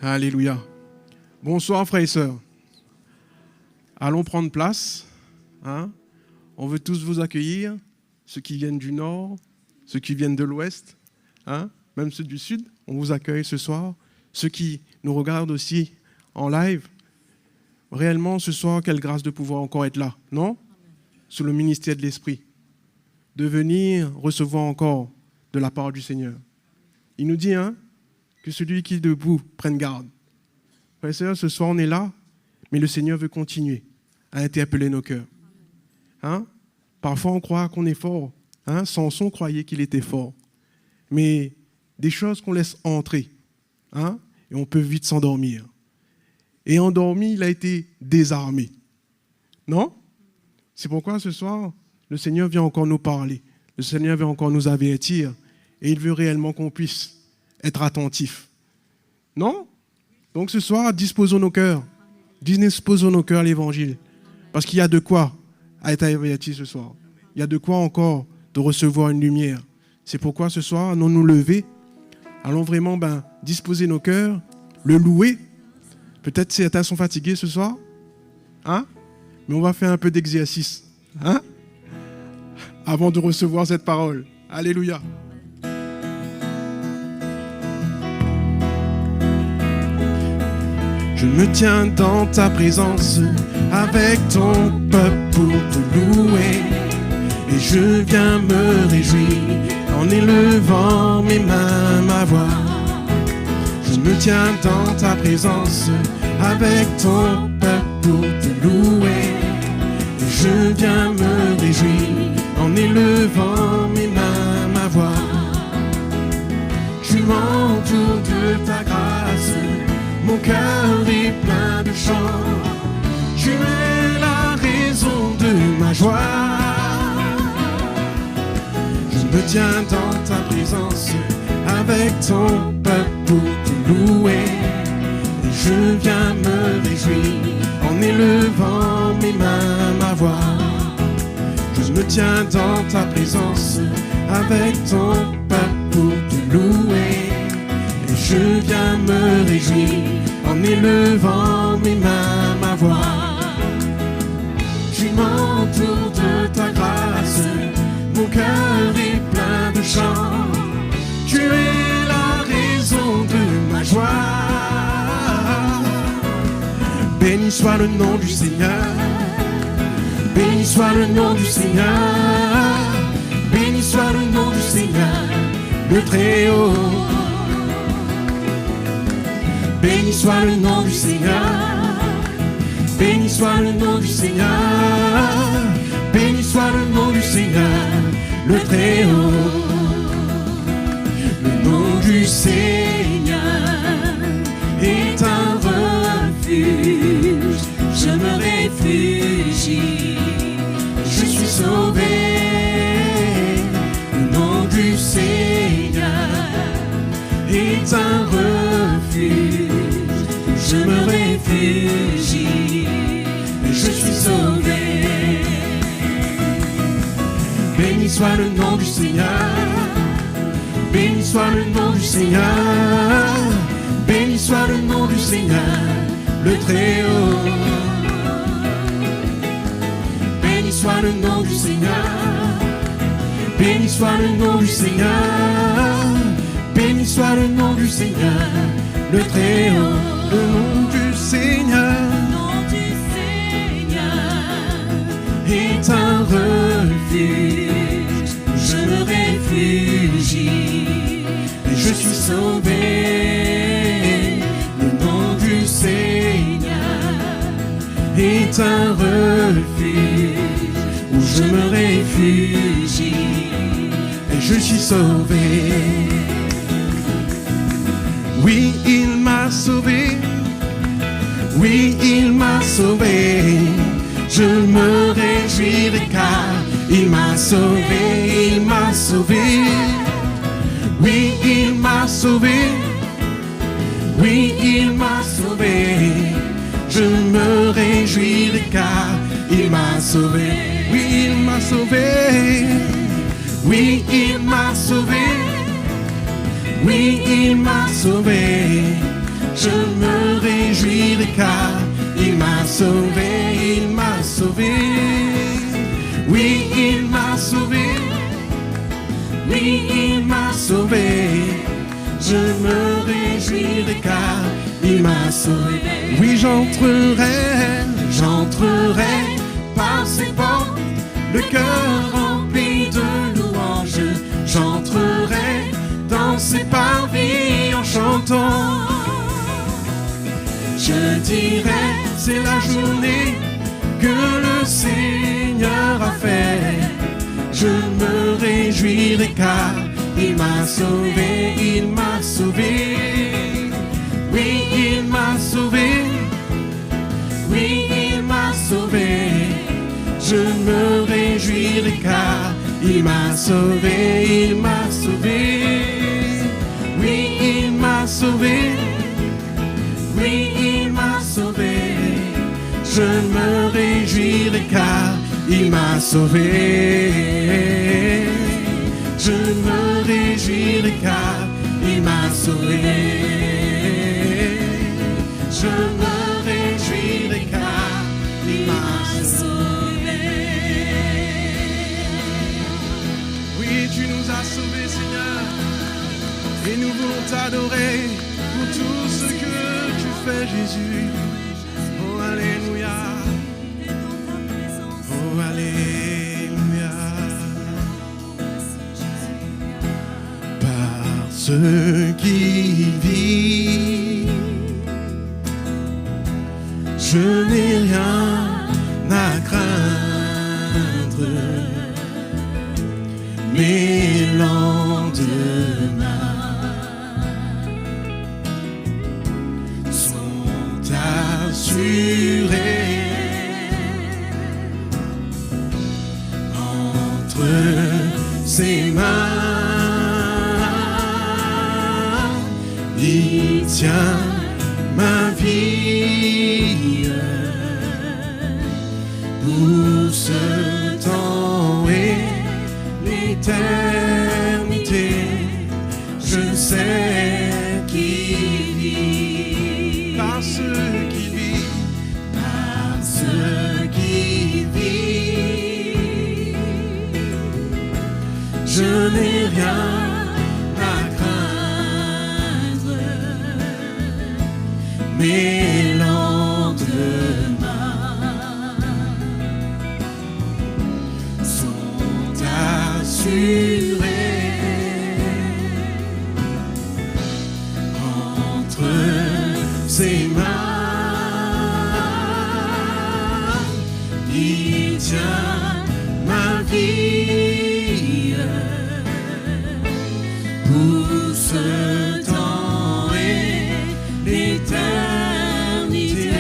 Alléluia. Bonsoir frères et sœurs. Allons prendre place. On veut tous vous accueillir, ceux qui viennent du nord, ceux qui viennent de l'ouest, même ceux du sud. On vous accueille ce soir. Ceux qui nous regardent aussi en live. Réellement, ce soir, quelle grâce de pouvoir encore être là, non? Sous le ministère de l'Esprit. De venir recevoir encore de la part du Seigneur. Il nous dit que celui qui est debout prenne garde. Frères et sœurs, ce soir, on est là, mais le Seigneur veut continuer à interpeller nos cœurs. Parfois, on croit qu'on est fort. Samson croyait qu'il était fort. Mais des choses qu'on laisse entrer, et on peut vite s'endormir. Et endormi, il a été désarmé. Non? C'est pourquoi ce soir, le Seigneur vient encore nous parler. Le Seigneur vient encore nous avertir. Et il veut réellement qu'on puisse être attentifs. Non? Donc ce soir, disposons nos cœurs. Disposons nos cœurs à l'évangile. Parce qu'il y a de quoi être averti ce soir. Il y a de quoi encore de recevoir une lumière. C'est pourquoi ce soir, allons nous lever. Allons vraiment disposer nos cœurs, le louer. Peut-être certains sont fatigués ce soir. Mais on va faire un peu d'exercice. Avant de recevoir cette parole. Alléluia. Je me tiens dans ta présence avec ton peuple pour te louer. Et je viens me réjouir en élevant mes mains, ma voix. Je me tiens dans ta présence avec ton peuple pour te louer. Et je viens me réjouir en élevant mes mains, ma voix. Tu m'entoures de ta grâce, mon cœur est plein de chants. Tu es la raison de ma joie. Je me tiens dans ta présence avec ton peuple pour te louer. Et je viens me réjouir en élevant mes mains, ma voix. Je me tiens dans ta présence avec ton peuple pour te louer. Et je viens me réjouir en élevant mes mains, ma voix. Tu m'entoures de ta grâce, mon cœur est plein de chants. Tu es la raison de ma joie. Béni soit le nom du Seigneur. Béni soit le nom du Seigneur. Béni soit le nom du Seigneur, le Très-Haut. Béni soit le nom du Seigneur. Béni soit le nom du Seigneur. Béni soit le nom du Seigneur, le Très-Haut. Le nom du Seigneur est un refuge. Je me réfugie, je suis sauvé. Le nom du Seigneur est un refuge. Je me réfugie, je suis sauvé. Béni soit le nom du Seigneur. Béni soit le nom du Seigneur. Béni soit le nom du Seigneur, le Très-Haut. Béni soit le nom du Seigneur. Béni soit le nom du Seigneur. Béni soit le nom du Seigneur, le Très-Haut. Le nom du Seigneur, est un refuge. Je me réfugie et je suis sauvé. Le nom du Seigneur est un refuge où je me réfugie et je suis sauvé. Oui, il m'a sauvé. Oui, il m'a sauvé. Je me réjouirai car il m'a sauvé, il m'a sauvé. Oui, il m'a sauvé. Oui, il m'a sauvé. Je me réjouirai car il m'a sauvé. Oui, il m'a sauvé. Oui, il m'a sauvé. Oui, il m'a sauvé. Je car il m'a sauvé, il m'a sauvé. Oui, il m'a sauvé. Oui, il m'a sauvé. Je me réjouirai car il m'a sauvé. Oui, j'entrerai par ses portes, le cœur rempli de louanges. J'entrerai dans ses parvis en chantant. Je dirai, c'est la journée que le Seigneur a fait. Je me réjouirai car il m'a sauvé, il m'a sauvé. Oui, il m'a sauvé. Oui, il m'a sauvé. Je me réjouirai car il m'a sauvé, il m'a sauvé. Oui, il m'a sauvé. Oui, il m'a sauvé. Je me réjouirai car il m'a sauvé. Je me réjouirai car il m'a sauvé. Je me réjouirai car il m'a sauvé. Oui, tu nous as sauvés, Seigneur, et nous voulons t'adorer pour tout ce que tu fais, Jésus. Oh, alléluia. Oh, alléluia. Parce qu'il vit, je n'ai rien à craindre. Mes lendemains sont assurés entre ses mains. Il tient ma vie pour ce temps et l'éternité. Je sais qu'il vit, parce qu'il vit, parce qu'il vit. Je n'ai rien à craindre. Mes lendemains sont assurés entre ses mains. Il tient ma vie pour ce temps et l'éternité.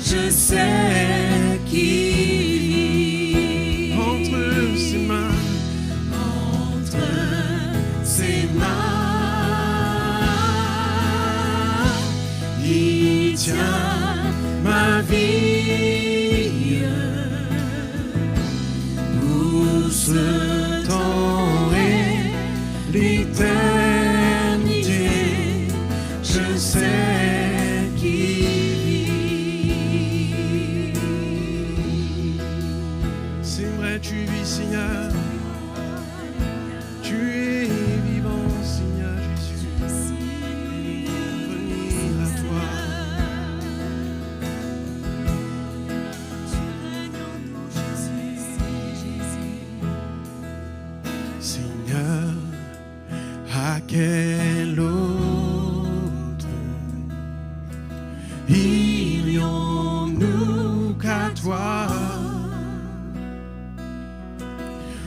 Je sais qu'il vit entre ses mains, entre ses mains. Il tient ma vie pour ce temps et l'éternité. Je sais qu'il vit. C'est vrai, tu vis, Seigneur. Tu es vivant, Seigneur Jésus. Venir à toi. Seigneur, à quel autre irions-nous qu'à toi?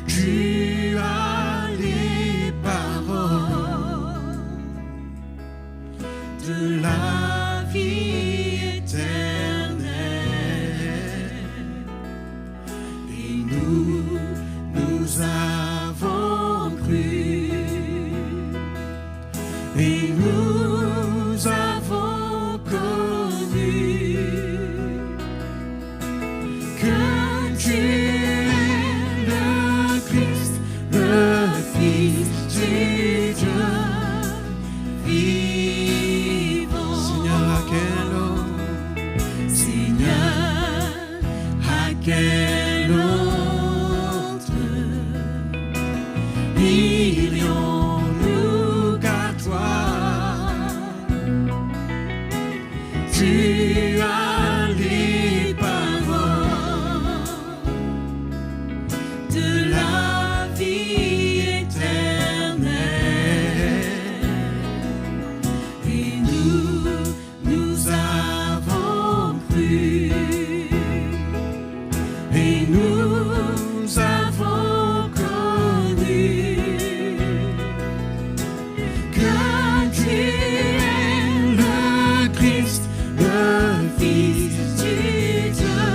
Tu as les paroles de la vie éternelle, et nous avons cru, et nous avons connu que tu es le Christ, le Fils du Dieu vivant. Seigneur, tu as les paroles de la vie éternelle. Et nous avons cru. Et nous avons connu que tu es le Christ, le Fils du Dieu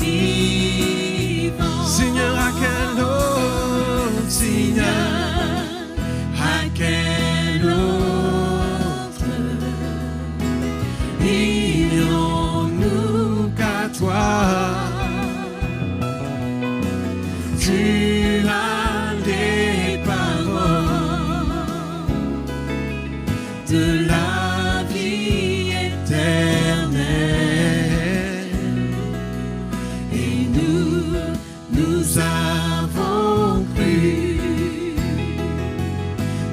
vivant. Seigneur, à quel autre, Seigneur, À quel autre irons-nous qu'à toi, tu as les paroles de la vie éternelle. Et nous avons cru.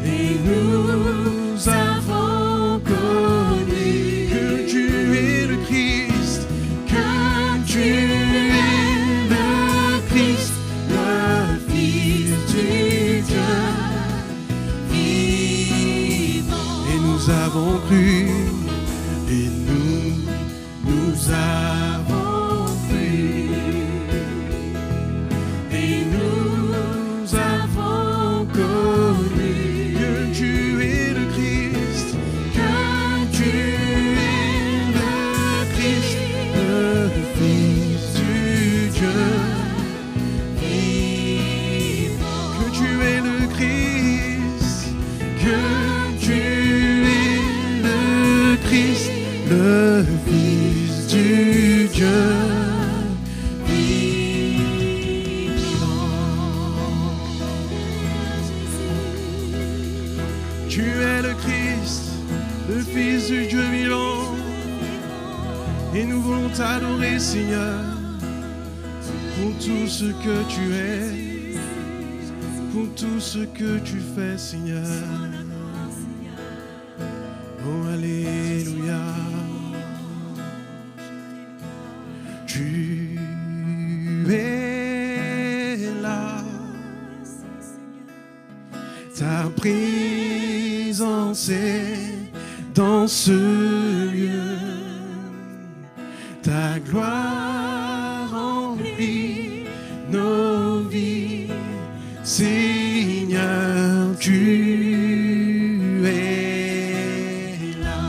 Et nous avons connu que tu es le Christ, que tu es le Christ, le Fils du Dieu vivant. et nous avons cru, et nous avons cru, Et nous avons connu que tu es le Christ, que tu es le Christ, le Fils du Dieu, vivant. que tu es le Christ, que tu es le Christ, le Fils du Dieu vivant. Tu es le Christ, le Fils du Dieu vivant, et nous voulons t'adorer, Seigneur, pour tout ce que tu es, pour tout ce que tu fais, Seigneur. Oh, alléluia. Tu es là, ta présence est dans ce lieu, ta gloire remplit nos vies, Seigneur, tu es là.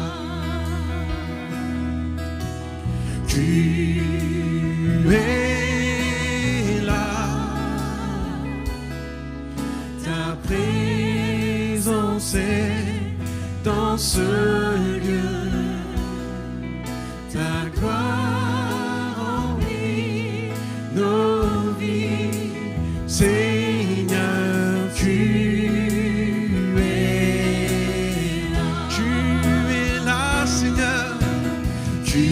Tu es là, ta présence est dans ce lieu, ta gloire remplit nos vies, Seigneur, tu es là. Tu es là, Seigneur, tu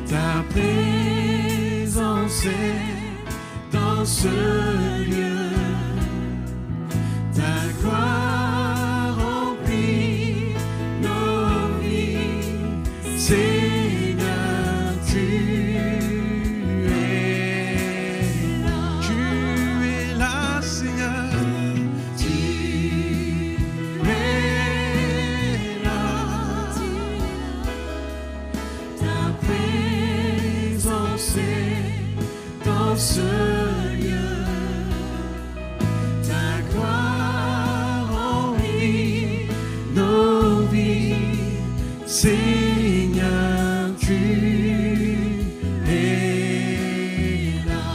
ta présence est dans ce lieu, ta gloire remplit nos vies, Seigneur, tu es là. Tu es là, Seigneur, tu es là. Ta présence est dans ce lieu, ta gloire remplit nos vies, Seigneur, tu es là.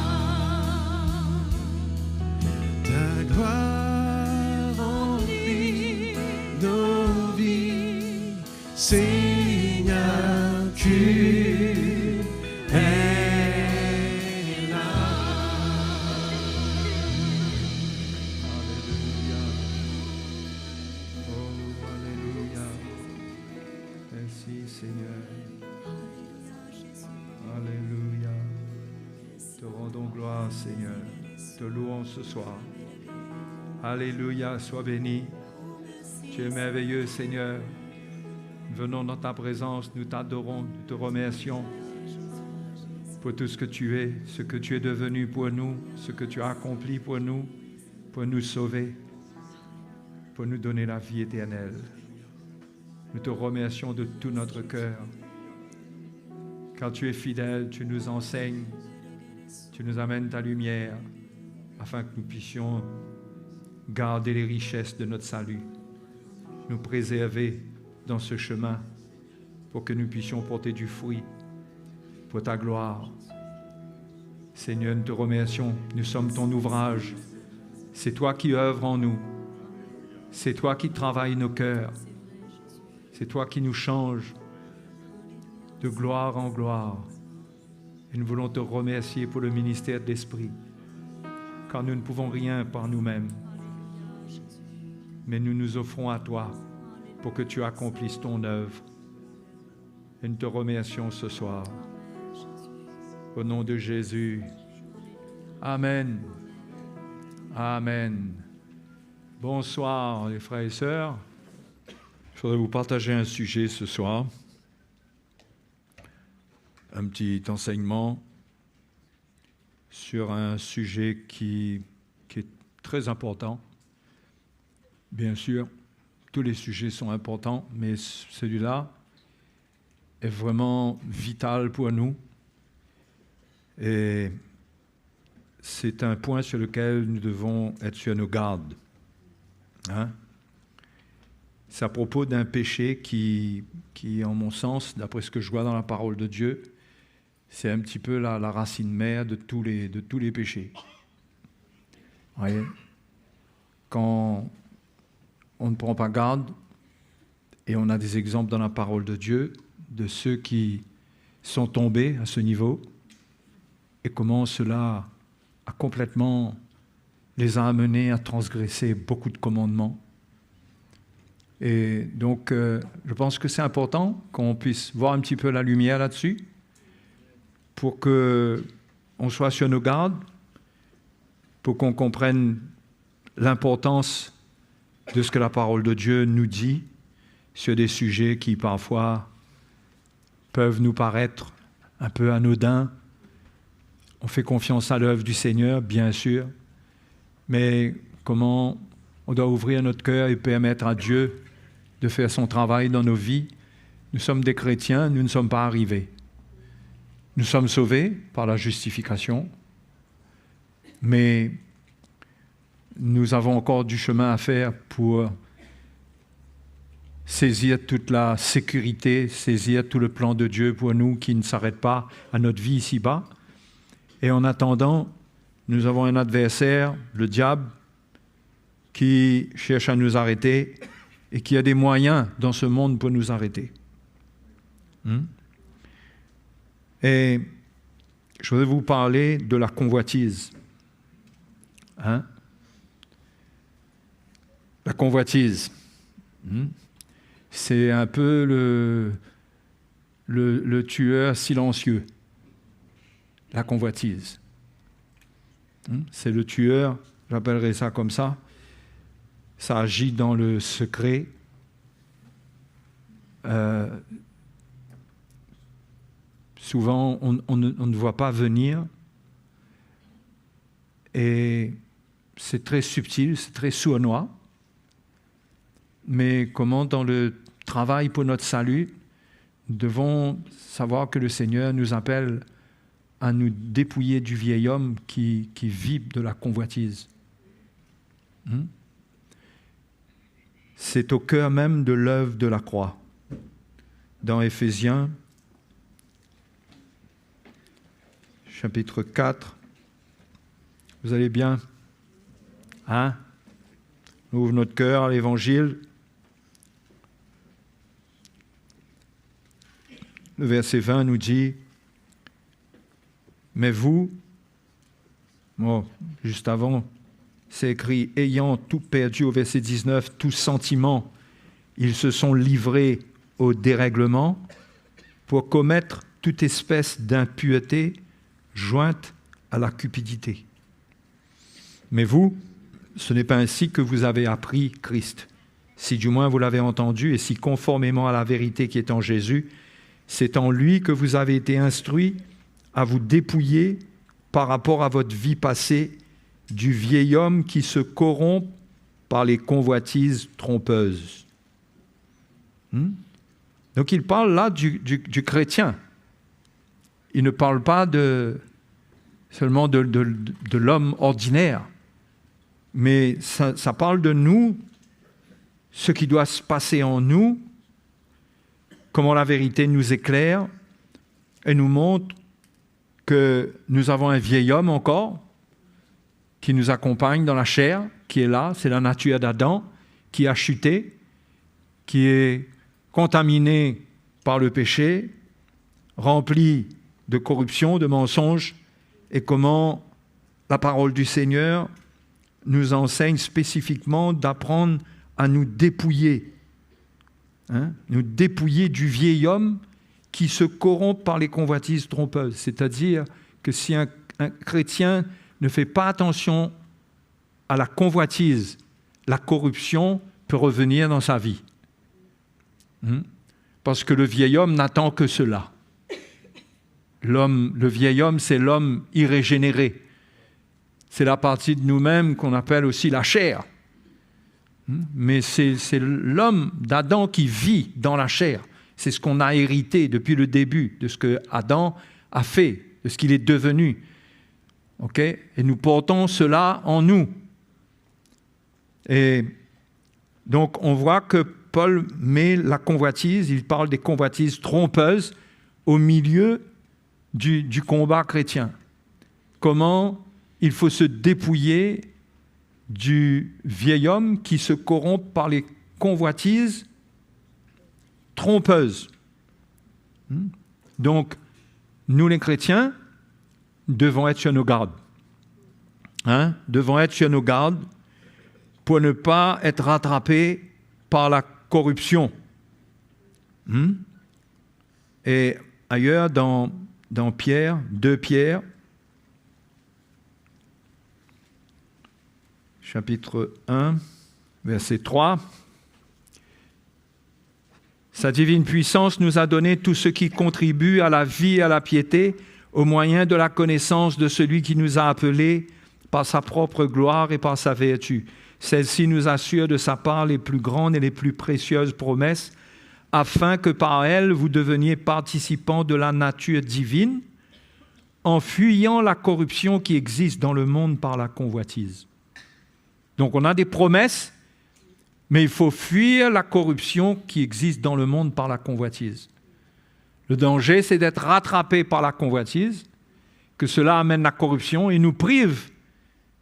Ta gloire remplit nos vies, Seigneur, tu es là. Alléluia. Oh, alléluia. Merci, Seigneur. Alléluia. Te rendons gloire, Seigneur. Te louons ce soir. Alléluia, sois béni. Tu es merveilleux, Seigneur. Venons dans ta présence, nous t'adorons, nous te remercions pour tout ce que tu es, ce que tu es devenu pour nous, ce que tu as accompli pour nous sauver, pour nous donner la vie éternelle. Nous te remercions de tout notre cœur, car tu es fidèle, tu nous enseignes, tu nous amènes ta lumière, afin que nous puissions garder les richesses de notre salut, nous préserver dans ce chemin, pour que nous puissions porter du fruit pour ta gloire. Seigneur, nous te remercions, nous sommes ton ouvrage. C'est toi qui œuvres en nous. C'est toi qui travailles nos cœurs. C'est toi qui nous changes de gloire en gloire. Et nous voulons te remercier pour le ministère de l'Esprit, car nous ne pouvons rien par nous-mêmes. Mais nous nous offrons à toi pour que tu accomplisses ton œuvre. Et nous te remercions ce soir. Au nom de Jésus. Amen. Amen. Bonsoir les frères et sœurs. Je voudrais vous partager un sujet ce soir. Un petit enseignement sur un sujet qui est très important. Bien sûr, tous les sujets sont importants, mais celui-là est vraiment vital pour nous. Et c'est un point sur lequel nous devons être sur nos gardes. Hein? C'est à propos d'un péché qui, en mon sens, d'après ce que je vois dans la parole de Dieu, c'est un petit peu la racine mère de tous les péchés. Vous voyez? Quand on ne prend pas garde, et on a des exemples dans la parole de Dieu, de ceux qui sont tombés à ce niveau, et comment cela a complètement les a amenés à transgresser beaucoup de commandements. Et donc, je pense que c'est important qu'on puisse voir un petit peu la lumière là-dessus, pour qu'on soit sur nos gardes, pour qu'on comprenne l'importance de ce que la parole de Dieu nous dit sur des sujets qui parfois peuvent nous paraître un peu anodins. On fait confiance à l'œuvre du Seigneur, bien sûr, mais comment on doit ouvrir notre cœur et permettre à Dieu de faire son travail dans nos vies. Nous sommes des chrétiens, nous ne sommes pas arrivés. Nous sommes sauvés par la justification, mais nous avons encore du chemin à faire pour saisir toute la sécurité, saisir tout le plan de Dieu pour nous qui ne s'arrête pas à notre vie ici-bas. Et en attendant, nous avons un adversaire, le diable, qui cherche à nous arrêter et qui a des moyens dans ce monde pour nous arrêter. Et je voudrais vous parler de la convoitise. La convoitise, c'est un peu le tueur silencieux. La convoitise. C'est le tueur, j'appellerais ça comme ça. Ça agit dans le secret. Souvent, on ne voit pas venir. Et c'est très subtil, c'est très sournois. Mais comment, dans le travail pour notre salut, nous devons savoir que le Seigneur nous appelle à nous dépouiller du vieil homme qui vit de la convoitise. C'est au cœur même de l'œuvre de la croix. Dans Éphésiens, chapitre 4, vous allez bien? On ouvre notre cœur à l'Évangile. Le verset 20 nous dit: mais vous, juste avant, c'est écrit, ayant tout perdu au verset 19, tout sentiment, ils se sont livrés au dérèglement pour commettre toute espèce d'impureté jointe à la cupidité. Mais vous, ce n'est pas ainsi que vous avez appris Christ. Si du moins vous l'avez entendu, et si conformément à la vérité qui est en Jésus, c'est en lui que vous avez été instruits à vous dépouiller par rapport à votre vie passée du vieil homme qui se corrompt par les convoitises trompeuses. Donc il parle là du chrétien. Il ne parle pas seulement de l'homme ordinaire, mais ça parle de nous, ce qui doit se passer en nous, comment la vérité nous éclaire et nous montre que nous avons un vieil homme encore qui nous accompagne dans la chair, qui est là, c'est la nature d'Adam, qui a chuté, qui est contaminé par le péché, rempli de corruption, de mensonges, et comment la parole du Seigneur nous enseigne spécifiquement d'apprendre à nous dépouiller, nous dépouiller du vieil homme qui se corrompt par les convoitises trompeuses. C'est-à-dire que si un chrétien ne fait pas attention à la convoitise, la corruption peut revenir dans sa vie. Parce que le vieil homme n'attend que cela. Le vieil homme, c'est l'homme irrégénéré. C'est la partie de nous-mêmes qu'on appelle aussi la chair. Mais c'est l'homme d'Adam qui vit dans la chair. C'est ce qu'on a hérité depuis le début, de ce que Adam a fait, de ce qu'il est devenu. Okay? Et nous portons cela en nous. Et donc, on voit que Paul met la convoitise, il parle des convoitises trompeuses au milieu du combat chrétien. Comment il faut se dépouiller du vieil homme qui se corrompt par les convoitises trompeuses. Donc, nous les chrétiens devons être sur nos gardes. Devons être sur nos gardes pour ne pas être rattrapés par la corruption. Et ailleurs, dans Pierre, 2 Pierre, chapitre 1, verset 3, « Sa divine puissance nous a donné tout ce qui contribue à la vie et à la piété au moyen de la connaissance de celui qui nous a appelés par sa propre gloire et par sa vertu. Celle-ci nous assure de sa part les plus grandes et les plus précieuses promesses, afin que par elles vous deveniez participants de la nature divine, en fuyant la corruption qui existe dans le monde par la convoitise. » Donc on a des promesses, mais il faut fuir la corruption qui existe dans le monde par la convoitise. Le danger, c'est d'être rattrapé par la convoitise, que cela amène la corruption et nous prive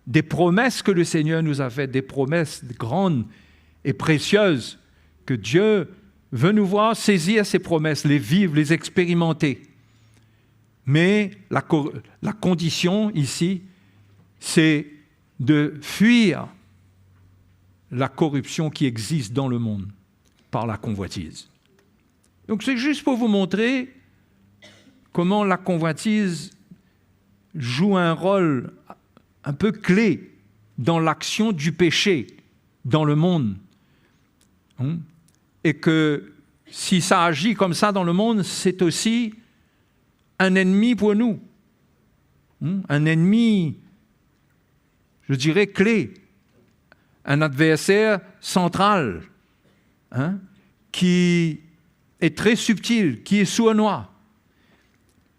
des promesses que le Seigneur nous a faites, des promesses grandes et précieuses, que Dieu veut nous voir saisir ces promesses, les vivre, les expérimenter. Mais la condition ici, c'est de fuir la corruption qui existe dans le monde par la convoitise. Donc c'est juste pour vous montrer comment la convoitise joue un rôle un peu clé dans l'action du péché dans le monde. Et que si ça agit comme ça dans le monde, c'est aussi un ennemi pour nous. Un ennemi, je dirais, clé. Un adversaire central, qui est très subtil, qui est sournois.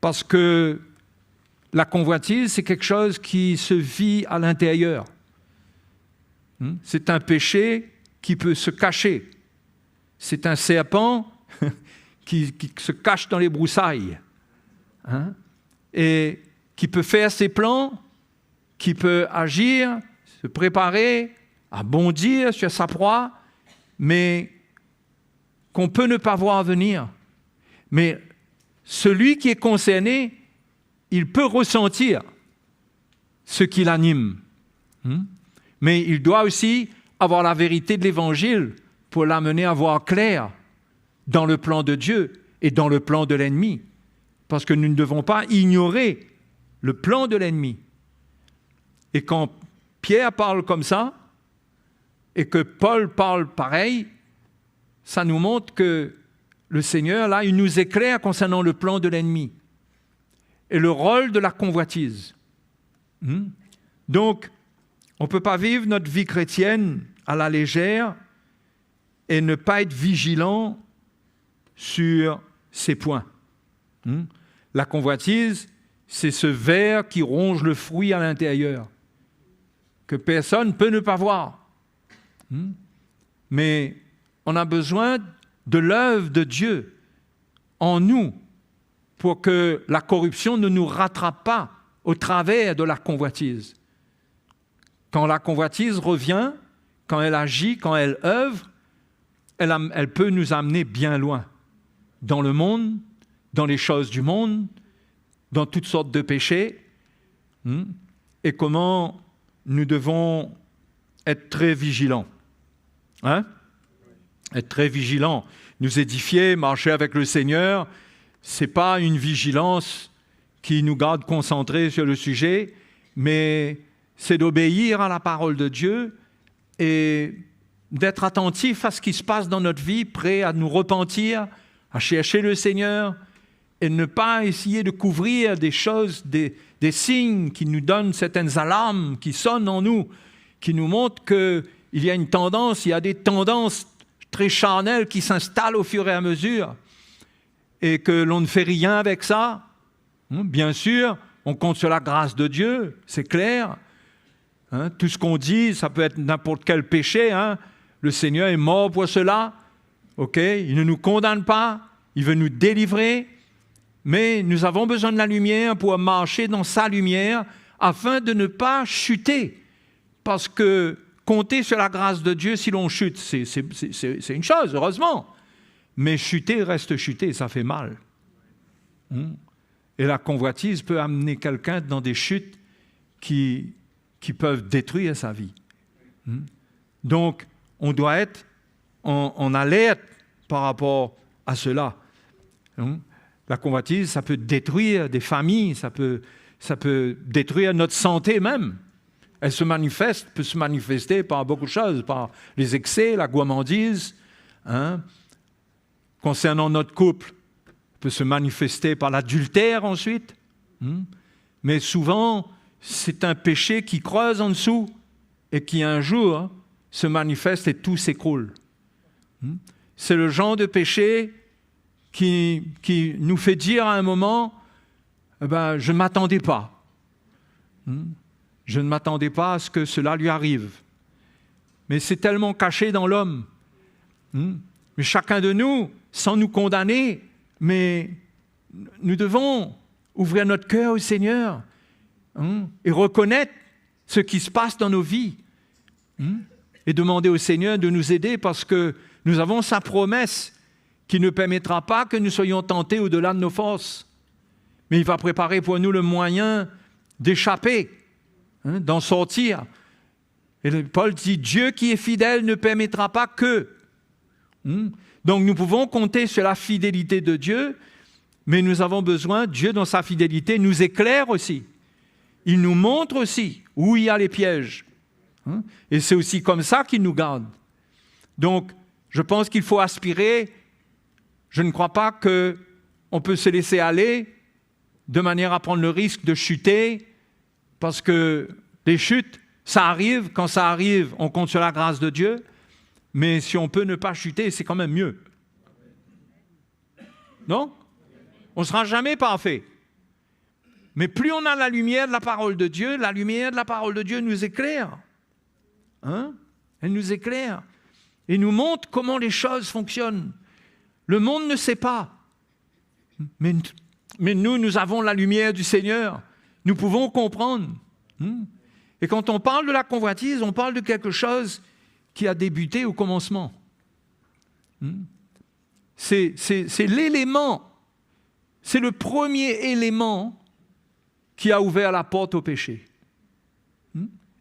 Parce que la convoitise, c'est quelque chose qui se vit à l'intérieur. C'est un péché qui peut se cacher. C'est un serpent qui se cache dans les broussailles. Et qui peut faire ses plans, qui peut agir, se préparer à bondir sur sa proie, mais qu'on peut ne pas voir venir. Mais celui qui est concerné, il peut ressentir ce qui l'anime. Mais il doit aussi avoir la vérité de l'Évangile pour l'amener à voir clair dans le plan de Dieu et dans le plan de l'ennemi. Parce que nous ne devons pas ignorer le plan de l'ennemi. Et quand Pierre parle comme ça, et que Paul parle pareil, ça nous montre que le Seigneur, là, il nous éclaire concernant le plan de l'ennemi et le rôle de la convoitise. Donc, on ne peut pas vivre notre vie chrétienne à la légère et ne pas être vigilant sur ces points. La convoitise, c'est ce ver qui ronge le fruit à l'intérieur, que personne ne peut ne pas voir. Mais on a besoin de l'œuvre de Dieu en nous pour que la corruption ne nous rattrape pas au travers de la convoitise. Quand la convoitise revient, quand elle agit, quand elle œuvre, elle peut nous amener bien loin, dans le monde, dans les choses du monde, dans toutes sortes de péchés, et comment nous devons être très vigilants. Être très vigilants, nous édifier, marcher avec le Seigneur, ce n'est pas une vigilance qui nous garde concentrés sur le sujet, mais c'est d'obéir à la parole de Dieu et d'être attentif à ce qui se passe dans notre vie, prêt à nous repentir, à chercher le Seigneur et ne pas essayer de couvrir des choses, des signes qui nous donnent certaines alarmes qui sonnent en nous, qui nous montrent qu'il y a une tendance, il y a des tendances très charnelles qui s'installent au fur et à mesure et que l'on ne fait rien avec ça. Bien sûr, on compte sur la grâce de Dieu, c'est clair. Tout ce qu'on dit, ça peut être n'importe quel péché. Le Seigneur est mort pour cela. Il ne nous condamne pas, il veut nous délivrer. Mais nous avons besoin de la lumière pour marcher dans sa lumière afin de ne pas chuter. Parce que compter sur la grâce de Dieu, si l'on chute, c'est une chose, heureusement. Mais chuter reste chuter, ça fait mal. Et la convoitise peut amener quelqu'un dans des chutes qui peuvent détruire sa vie. Donc, on doit être en alerte par rapport à cela. La convoitise, ça peut détruire des familles, ça peut détruire notre santé même. Elle peut se manifester par beaucoup de choses, par les excès, la gourmandise. Concernant notre couple, peut se manifester par l'adultère ensuite. Mais souvent, c'est un péché qui creuse en dessous et qui un jour se manifeste et tout s'écroule. C'est le genre de péché qui nous fait dire à un moment, je ne m'attendais pas. Je ne m'attendais pas à ce que cela lui arrive. Mais c'est tellement caché dans l'homme. Mais chacun de nous, sans nous condamner, mais nous devons ouvrir notre cœur au Seigneur et reconnaître ce qui se passe dans nos vies et demander au Seigneur de nous aider parce que nous avons sa promesse qui ne permettra pas que nous soyons tentés au-delà de nos forces. Mais il va préparer pour nous le moyen d'échapper, d'en sortir. Et Paul dit, Dieu qui est fidèle ne permettra pas que. Donc nous pouvons compter sur la fidélité de Dieu, mais nous avons besoin, Dieu dans sa fidélité nous éclaire aussi. Il nous montre aussi où il y a les pièges. Et c'est aussi comme ça qu'il nous garde. Donc, je pense qu'il faut aspirer. Je ne crois pas qu'on peut se laisser aller de manière à prendre le risque de chuter, parce que les chutes, ça arrive. Quand ça arrive, on compte sur la grâce de Dieu. Mais si on peut ne pas chuter, c'est quand même mieux. Non? On ne sera jamais parfait. Mais plus on a la lumière de la parole de Dieu, la lumière de la parole de Dieu nous éclaire. Elle nous éclaire et nous montre comment les choses fonctionnent. Le monde ne sait pas. Mais nous avons la lumière du Seigneur. Nous pouvons comprendre. Et quand on parle de la convoitise, on parle de quelque chose qui a débuté au commencement. C'est l'élément, c'est le premier élément qui a ouvert la porte au péché.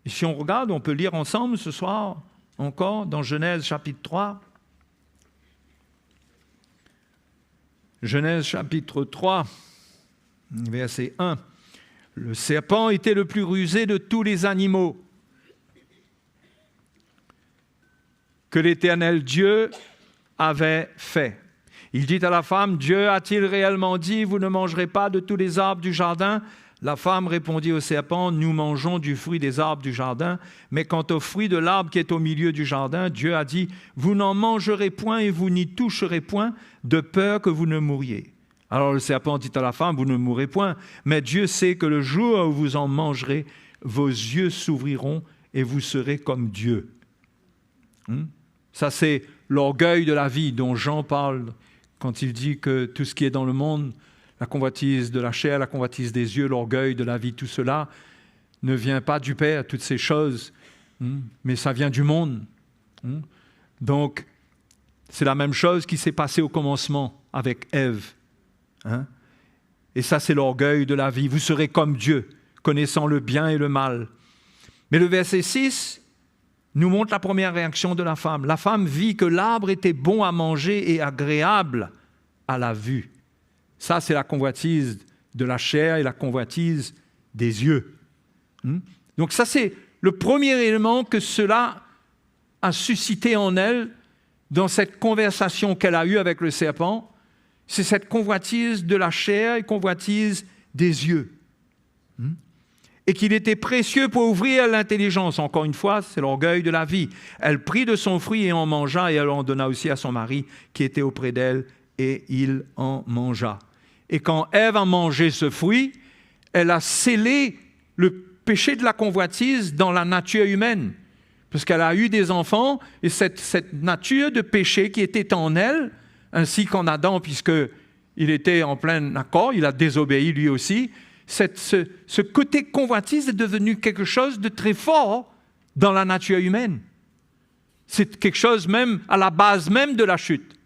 Et si on regarde, on peut lire ensemble ce soir encore dans Genèse chapitre 3. Genèse chapitre 3, verset 1. Le serpent était le plus rusé de tous les animaux que l'Éternel Dieu avait fait. Il dit à la femme, « Dieu a-t-il réellement dit, vous ne mangerez pas de tous les arbres du jardin ?» La femme répondit au serpent, « Nous mangeons du fruit des arbres du jardin, mais quant au fruit de l'arbre qui est au milieu du jardin, Dieu a dit, « Vous n'en mangerez point et vous n'y toucherez point, de peur que vous ne mouriez. » Alors le serpent dit à la femme, « Vous ne mourrez point, mais Dieu sait que le jour où vous en mangerez, vos yeux s'ouvriront et vous serez comme Dieu. » Ça, c'est l'orgueil de la vie dont Jean parle quand il dit que tout ce qui est dans le monde, la convoitise de la chair, la convoitise des yeux, l'orgueil de la vie, tout cela ne vient pas du Père, toutes ces choses, mais ça vient du monde. Donc, c'est la même chose qui s'est passée au commencement avec Ève. Et ça, c'est l'orgueil de la vie. Vous serez comme Dieu, connaissant le bien et le mal. Mais le verset 6 nous montre la première réaction de la femme. La femme vit que l'arbre était bon à manger et agréable à la vue. Ça, c'est la convoitise de la chair et la convoitise des yeux. Donc ça, c'est le premier élément que cela a suscité en elle dans cette conversation qu'elle a eue avec le serpent. C'est cette convoitise de la chair et convoitise des yeux. Et qu'il était précieux pour ouvrir l'intelligence. Encore une fois, c'est l'orgueil de la vie. Elle prit de son fruit et en mangea, et elle en donna aussi à son mari qui était auprès d'elle, et il en mangea. Et quand Ève a mangé ce fruit, elle a scellé le péché de la convoitise dans la nature humaine. Parce qu'elle a eu des enfants, et cette nature de péché qui était en elle, ainsi qu'en Adam, puisqu'il était en plein accord, il a désobéi lui aussi, ce côté convoitise est devenu quelque chose de très fort dans la nature humaine. C'est quelque chose même à la base même de la chute.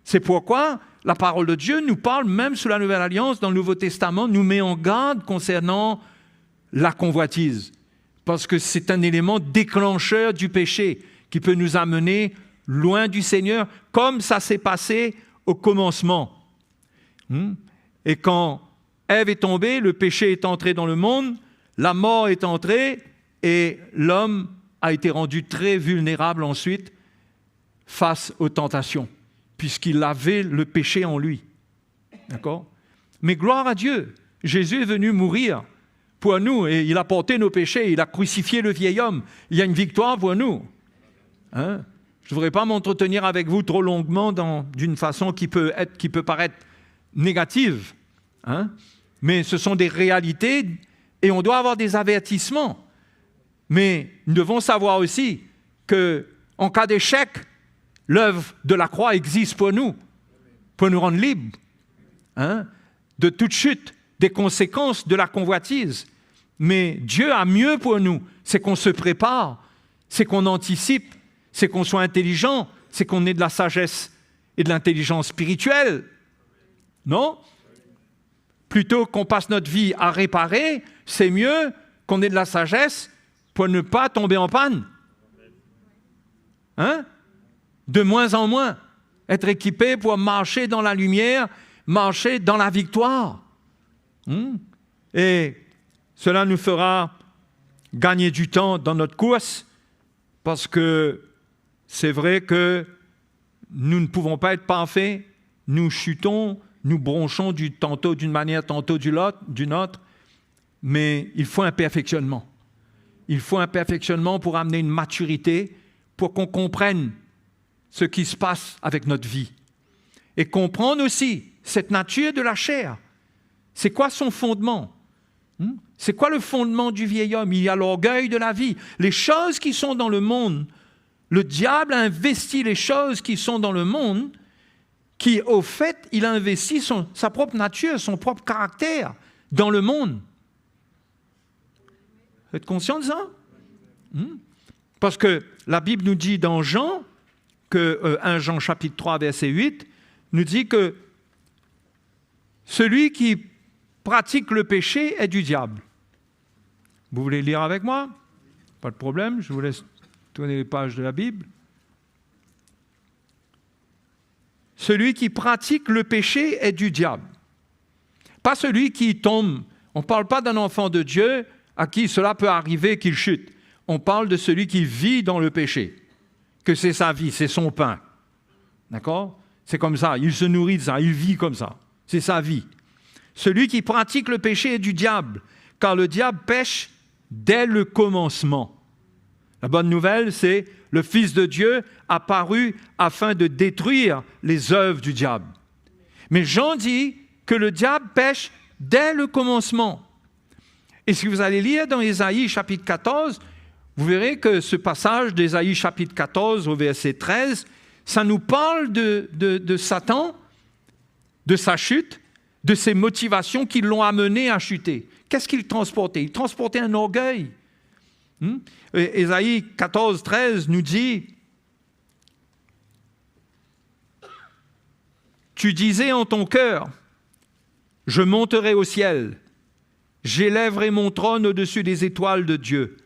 C'est pourquoi la parole de Dieu nous parle, même sous la Nouvelle Alliance, dans le Nouveau Testament, nous met en garde concernant la convoitise. Parce que c'est un élément déclencheur du péché qui peut nous amener loin du Seigneur, comme ça s'est passé au commencement. Et quand Ève est tombée, le péché est entré dans le monde, la mort est entrée et l'homme a été rendu très vulnérable ensuite face aux tentations, puisqu'il avait le péché en lui. D'accord ? Mais gloire à Dieu, Jésus est venu mourir pour nous et il a porté nos péchés, il a crucifié le vieil homme. Il y a une victoire pour nous. Je ne voudrais pas m'entretenir avec vous trop longuement d'une façon qui peut paraître négative. Mais ce sont des réalités et on doit avoir des avertissements. Mais nous devons savoir aussi qu'en cas d'échec, l'œuvre de la croix existe pour nous rendre libres de toute chute, des conséquences de la convoitise. Mais Dieu a mieux pour nous, c'est qu'on se prépare, c'est qu'on anticipe, c'est qu'on soit intelligent, c'est qu'on ait de la sagesse et de l'intelligence spirituelle. Non ? Plutôt qu'on passe notre vie à réparer, c'est mieux qu'on ait de la sagesse pour ne pas tomber en panne. De moins en moins, être équipé pour marcher dans la lumière, marcher dans la victoire. Et cela nous fera gagner du temps dans notre course, parce que c'est vrai que nous ne pouvons pas être parfaits, nous chutons, nous bronchons tantôt d'une manière, tantôt d'une autre, mais il faut un perfectionnement. Il faut un perfectionnement pour amener une maturité, pour qu'on comprenne ce qui se passe avec notre vie. Et comprendre aussi cette nature de la chair. C'est quoi son fondement ? C'est quoi le fondement du vieil homme ? Il y a l'orgueil de la vie. Les choses qui sont dans le monde, le diable a investi les choses qui sont dans le monde, qui, au fait, il a investi sa propre nature, son propre caractère dans le monde. Vous êtes conscient de ça ? Parce que la Bible nous dit dans Jean, 1 Jean chapitre 3, verset 8, nous dit que celui qui pratique le péché est du diable. Vous voulez lire avec moi ? Pas de problème, je vous laisse tourner les pages de la Bible. Celui qui pratique le péché est du diable. Pas celui qui tombe. On ne parle pas d'un enfant de Dieu à qui cela peut arriver qu'il chute. On parle de celui qui vit dans le péché. que c'est sa vie, c'est son pain. D'accord? C'est comme ça, il se nourrit de ça, il vit comme ça. C'est sa vie. Celui qui pratique le péché est du diable, car le diable pêche dès le commencement. La bonne nouvelle, c'est le Fils de Dieu apparu afin de détruire les œuvres du diable. Mais Jean dit que le diable pêche dès le commencement. Et si vous allez lire dans Ésaïe chapitre 14, vous verrez que ce passage d'Ésaïe chapitre 14 au verset 13, ça nous parle de Satan, de sa chute, de ses motivations qui l'ont amené à chuter. Qu'est-ce qu'il transportait? Il transportait un orgueil. Ésaïe 14, 13 nous dit « Tu disais en ton cœur, je monterai au ciel, j'élèverai mon trône au-dessus des étoiles de Dieu.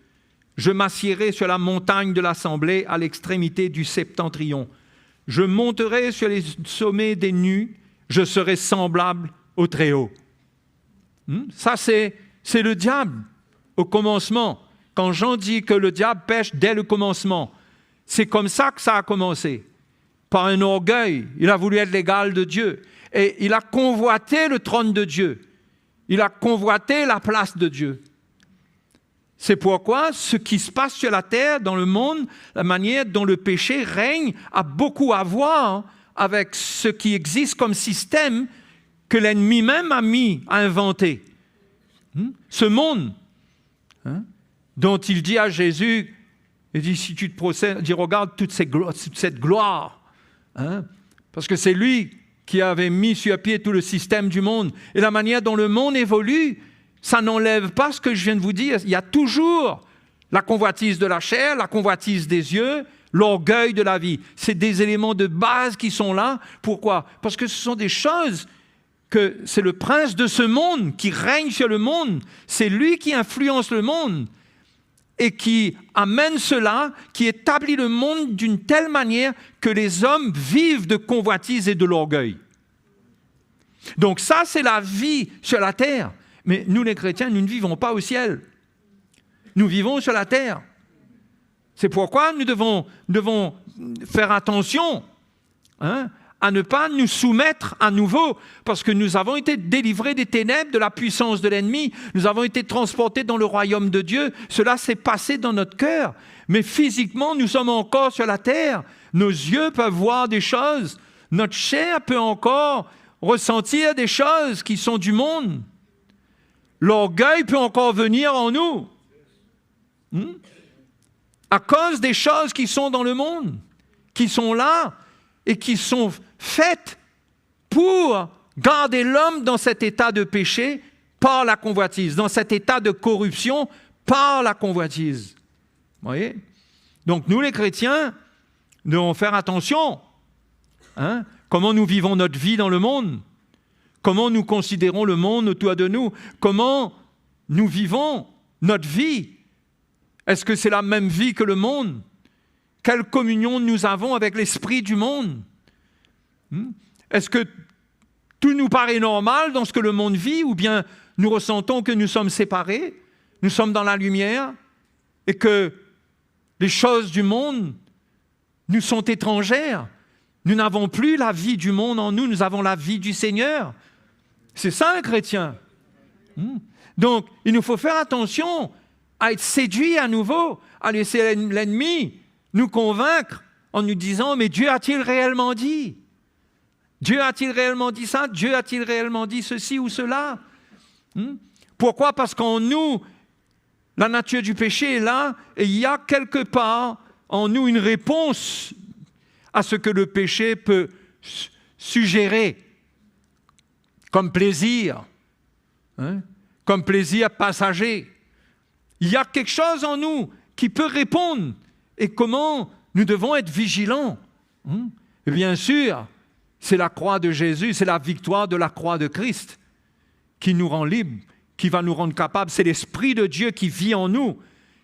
Je m'assiérai sur la montagne de l'assemblée à l'extrémité du septentrion. Je monterai sur les sommets des nues, je serai semblable au Très-Haut. » Ça, c'est le diable au commencement. Quand Jean dit que le diable pêche dès le commencement, c'est comme ça que ça a commencé. Par un orgueil, il a voulu être l'égal de Dieu. Et il a convoité le trône de Dieu. Il a convoité la place de Dieu. C'est pourquoi ce qui se passe sur la terre, dans le monde, la manière dont le péché règne, a beaucoup à voir avec ce qui existe comme système que l'ennemi même a inventé. Ce monde, dont il dit à Jésus, il dit, si tu te procèdes, il dit, regarde toute cette gloire, parce que c'est lui qui avait mis sur pied tout le système du monde. Et la manière dont le monde évolue, ça n'enlève pas ce que je viens de vous dire. Il y a toujours la convoitise de la chair, la convoitise des yeux, l'orgueil de la vie. C'est des éléments de base qui sont là. Pourquoi? Parce que ce sont des choses que c'est le prince de ce monde qui règne sur le monde. C'est lui qui influence le monde et qui amène cela, qui établit le monde d'une telle manière que les hommes vivent de convoitise et de l'orgueil. Donc ça, c'est la vie sur la terre. Mais nous, les chrétiens, nous ne vivons pas au ciel. Nous vivons sur la terre. C'est pourquoi nous devons faire attention à ne pas nous soumettre à nouveau, parce que nous avons été délivrés des ténèbres, de la puissance de l'ennemi, nous avons été transportés dans le royaume de Dieu, cela s'est passé dans notre cœur, mais physiquement nous sommes encore sur la terre, nos yeux peuvent voir des choses, notre chair peut encore ressentir des choses qui sont du monde, l'orgueil peut encore venir en nous, à cause des choses qui sont dans le monde, qui sont là, et qui sont faites pour garder l'homme dans cet état de péché par la convoitise, dans cet état de corruption par la convoitise. Vous voyez? Donc nous, les chrétiens, nous devons faire attention. Comment nous vivons notre vie dans le monde? Comment nous considérons le monde autour de nous? Comment nous vivons notre vie? Est-ce que c'est la même vie que le monde? Quelle communion nous avons avec l'esprit du monde? Est-ce que tout nous paraît normal dans ce que le monde vit, ou bien nous ressentons que nous sommes séparés, nous sommes dans la lumière, et que les choses du monde nous sont étrangères? Nous n'avons plus la vie du monde en nous, nous avons la vie du Seigneur. C'est ça un chrétien. Donc, il nous faut faire attention à être séduits à nouveau, à laisser l'ennemi nous convaincre en nous disant « Mais Dieu a-t-il réellement dit? Dieu a-t-il réellement dit ça? Dieu a-t-il réellement dit ceci ou cela ?» Pourquoi? Parce qu'en nous, la nature du péché est là et il y a quelque part en nous une réponse à ce que le péché peut suggérer comme plaisir, comme plaisir passager. Il y a quelque chose en nous qui peut répondre. Et comment nous devons être vigilants? Et bien sûr, c'est la croix de Jésus, c'est la victoire de la croix de Christ qui nous rend libres, qui va nous rendre capables. C'est l'Esprit de Dieu qui vit en nous,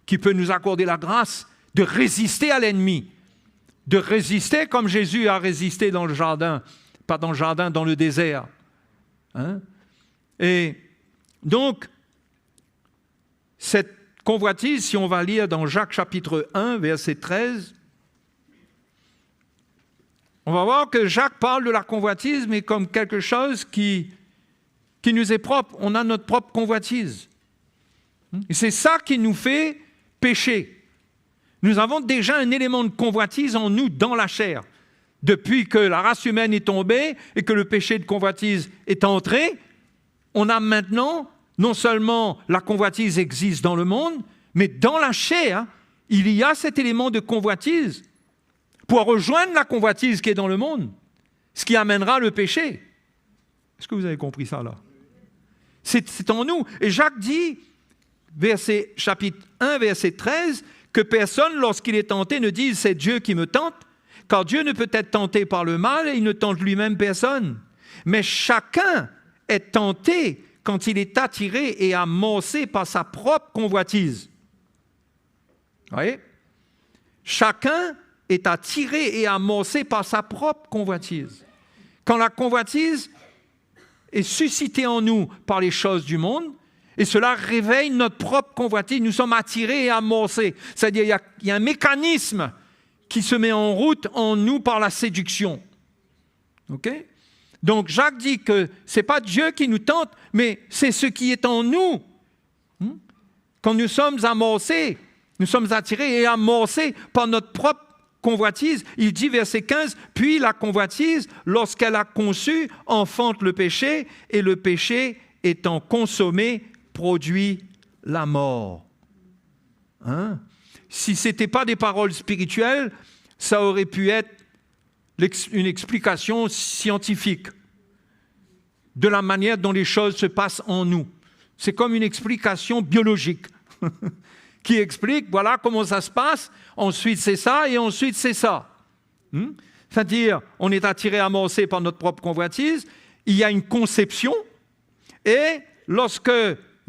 qui peut nous accorder la grâce de résister à l'ennemi, de résister comme Jésus a résisté dans le jardin, pas dans le jardin, dans le désert. Et donc, cette convoitise, si on va lire dans Jacques chapitre 1, verset 13, on va voir que Jacques parle de la convoitise, mais comme quelque chose qui nous est propre. On a notre propre convoitise. Et c'est ça qui nous fait pécher. Nous avons déjà un élément de convoitise en nous, dans la chair. Depuis que la race humaine est tombée et que le péché de convoitise est entré, on a maintenant, non seulement la convoitise existe dans le monde, mais dans la chair, il y a cet élément de convoitise pour rejoindre la convoitise qui est dans le monde, ce qui amènera le péché. Est-ce que vous avez compris ça là? C'est en nous. Et Jacques dit, chapitre 1, verset 13, que personne, lorsqu'il est tenté, ne dise « c'est Dieu qui me tente », car Dieu ne peut être tenté par le mal et il ne tente lui-même personne. Mais chacun est tenté quand il est attiré et amorcé par sa propre convoitise. Vous voyez? Chacun est attiré et amorcé par sa propre convoitise. Quand la convoitise est suscitée en nous par les choses du monde, et cela réveille notre propre convoitise, nous sommes attirés et amorcés. C'est-à-dire il y a un mécanisme qui se met en route en nous par la séduction. OK? Donc Jacques dit que ce n'est pas Dieu qui nous tente, mais c'est ce qui est en nous. Quand nous sommes amorcés, nous sommes attirés et amorcés par notre propre convoitise. Il dit, verset 15, « Puis la convoitise, lorsqu'elle a conçu, enfante le péché, et le péché, étant consommé, produit la mort. » Si ce n'était pas des paroles spirituelles, ça aurait pu être une explication scientifique de la manière dont les choses se passent en nous. C'est comme une explication biologique qui explique, voilà comment ça se passe, ensuite c'est ça et ensuite c'est ça. C'est-à-dire, on est attiré, amorcé par notre propre convoitise, il y a une conception et lorsque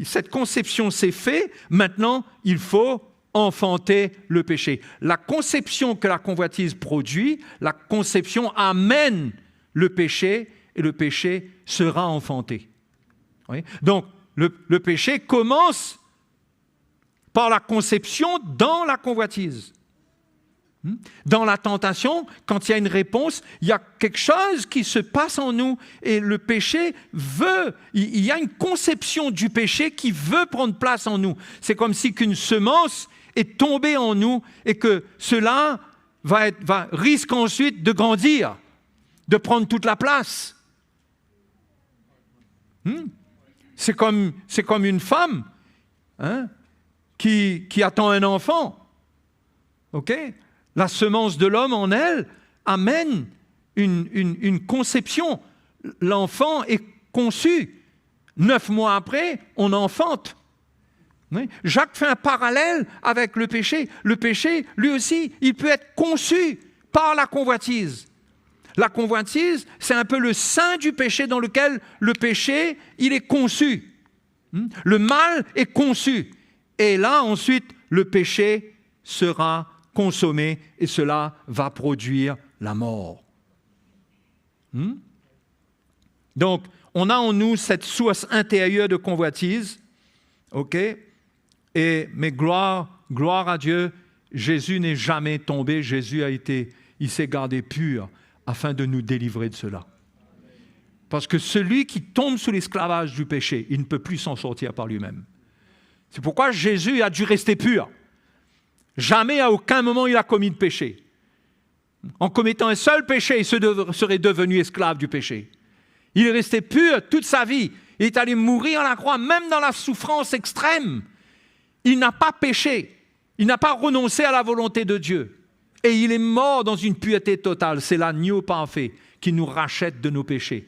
cette conception s'est faite, maintenant il faut enfanter le péché. La conception que la convoitise produit, la conception amène le péché et le péché sera enfanté. Oui? Donc, le péché commence par la conception dans la convoitise. Dans la tentation, quand il y a une réponse, il y a quelque chose qui se passe en nous et le péché veut, il y a une conception du péché qui veut prendre place en nous. C'est comme si qu'une semence est tombée en nous et que cela risque ensuite de grandir, de prendre toute la place. C'est comme une femme qui attend un enfant. OK? La semence de l'homme en elle amène une conception. L'enfant est conçu. 9 mois après, on enfante. Oui? Jacques fait un parallèle avec le péché. Le péché, lui aussi, il peut être conçu par la convoitise. La convoitise, c'est un peu le sein du péché dans lequel le péché, il est conçu. Le mal est conçu. Et là, ensuite, le péché sera consommé et cela va produire la mort. Donc, on a en nous cette source intérieure de convoitise. OK? Mais gloire à Dieu, Jésus n'est jamais tombé. Jésus il s'est gardé pur afin de nous délivrer de cela. Parce que celui qui tombe sous l'esclavage du péché, il ne peut plus s'en sortir par lui-même. C'est pourquoi Jésus a dû rester pur. Jamais, à aucun moment, il a commis de péché. En commettant un seul péché, il serait devenu esclave du péché. Il est resté pur toute sa vie. Il est allé mourir à la croix, même dans la souffrance extrême. Il n'a pas péché. Il n'a pas renoncé à la volonté de Dieu. Et il est mort dans une pureté totale. C'est l'agneau parfait qui nous rachète de nos péchés,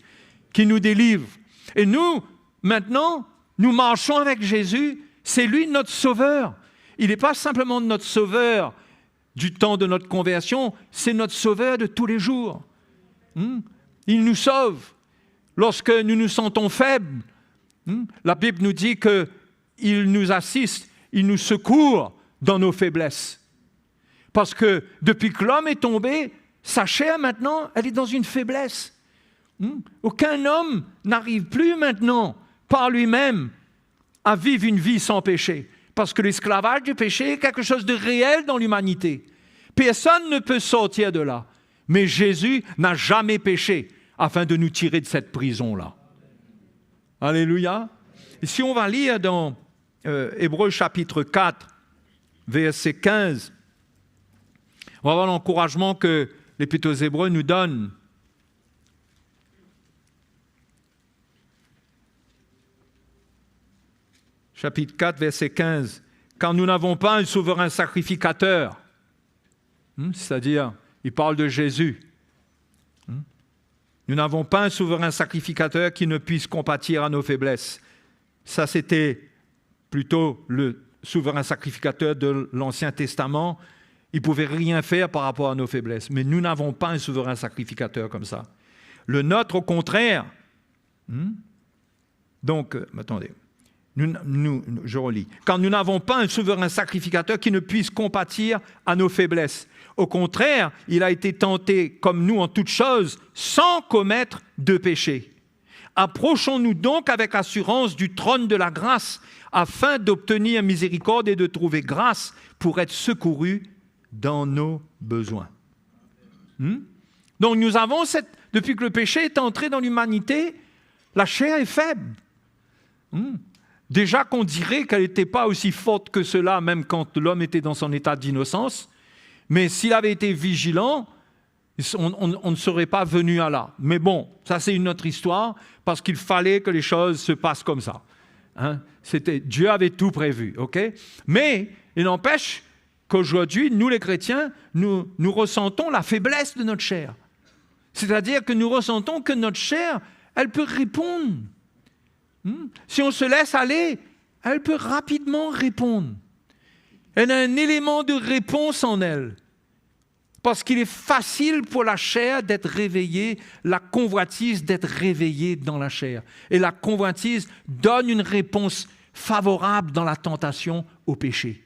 qui nous délivre. Et nous, maintenant, nous marchons avec Jésus. C'est lui notre sauveur. Il n'est pas simplement notre sauveur du temps de notre conversion, c'est notre sauveur de tous les jours. Il nous sauve. Lorsque nous nous sentons faibles, la Bible nous dit qu'il nous assiste, il nous secourt dans nos faiblesses. Parce que depuis que l'homme est tombé, sa chair maintenant, elle est dans une faiblesse. Aucun homme n'arrive plus maintenant par lui-même à vivre une vie sans péché. Parce que l'esclavage du péché est quelque chose de réel dans l'humanité. Personne ne peut sortir de là. Mais Jésus n'a jamais péché afin de nous tirer de cette prison-là. Alléluia. Et si on va lire dans Hébreux chapitre 4, verset 15, on va voir l'encouragement que l'Épître aux Hébreux nous donne. Chapitre 4, verset 15. « Car nous n'avons pas un souverain sacrificateur. » C'est-à-dire, il parle de Jésus. Nous n'avons pas un souverain sacrificateur qui ne puisse compatir à nos faiblesses. Ça, c'était plutôt le souverain sacrificateur de l'Ancien Testament. Il ne pouvait rien faire par rapport à nos faiblesses. Mais nous n'avons pas un souverain sacrificateur comme ça. Le nôtre, au contraire. Donc, attendez. Je relis. « Car nous n'avons pas un souverain sacrificateur qui ne puisse compatir à nos faiblesses. Au contraire, il a été tenté comme nous en toutes choses, sans commettre de péché. Approchons-nous donc avec assurance du trône de la grâce, afin d'obtenir miséricorde et de trouver grâce pour être secourus dans nos besoins. » Donc nous avons depuis que le péché est entré dans l'humanité, la chair est faible. Déjà qu'on dirait qu'elle n'était pas aussi forte que cela, même quand l'homme était dans son état d'innocence. Mais s'il avait été vigilant, on ne serait pas venu à là. Mais bon, ça c'est une autre histoire, parce qu'il fallait que les choses se passent comme ça. Dieu avait tout prévu, ok? Mais il n'empêche qu'aujourd'hui, nous les chrétiens, nous ressentons la faiblesse de notre chair. C'est-à-dire que nous ressentons que notre chair, elle peut répondre. Si on se laisse aller, elle peut rapidement répondre. Elle a un élément de réponse en elle. Parce qu'il est facile pour la chair d'être réveillée, la convoitise d'être réveillée dans la chair. Et la convoitise donne une réponse favorable dans la tentation au péché.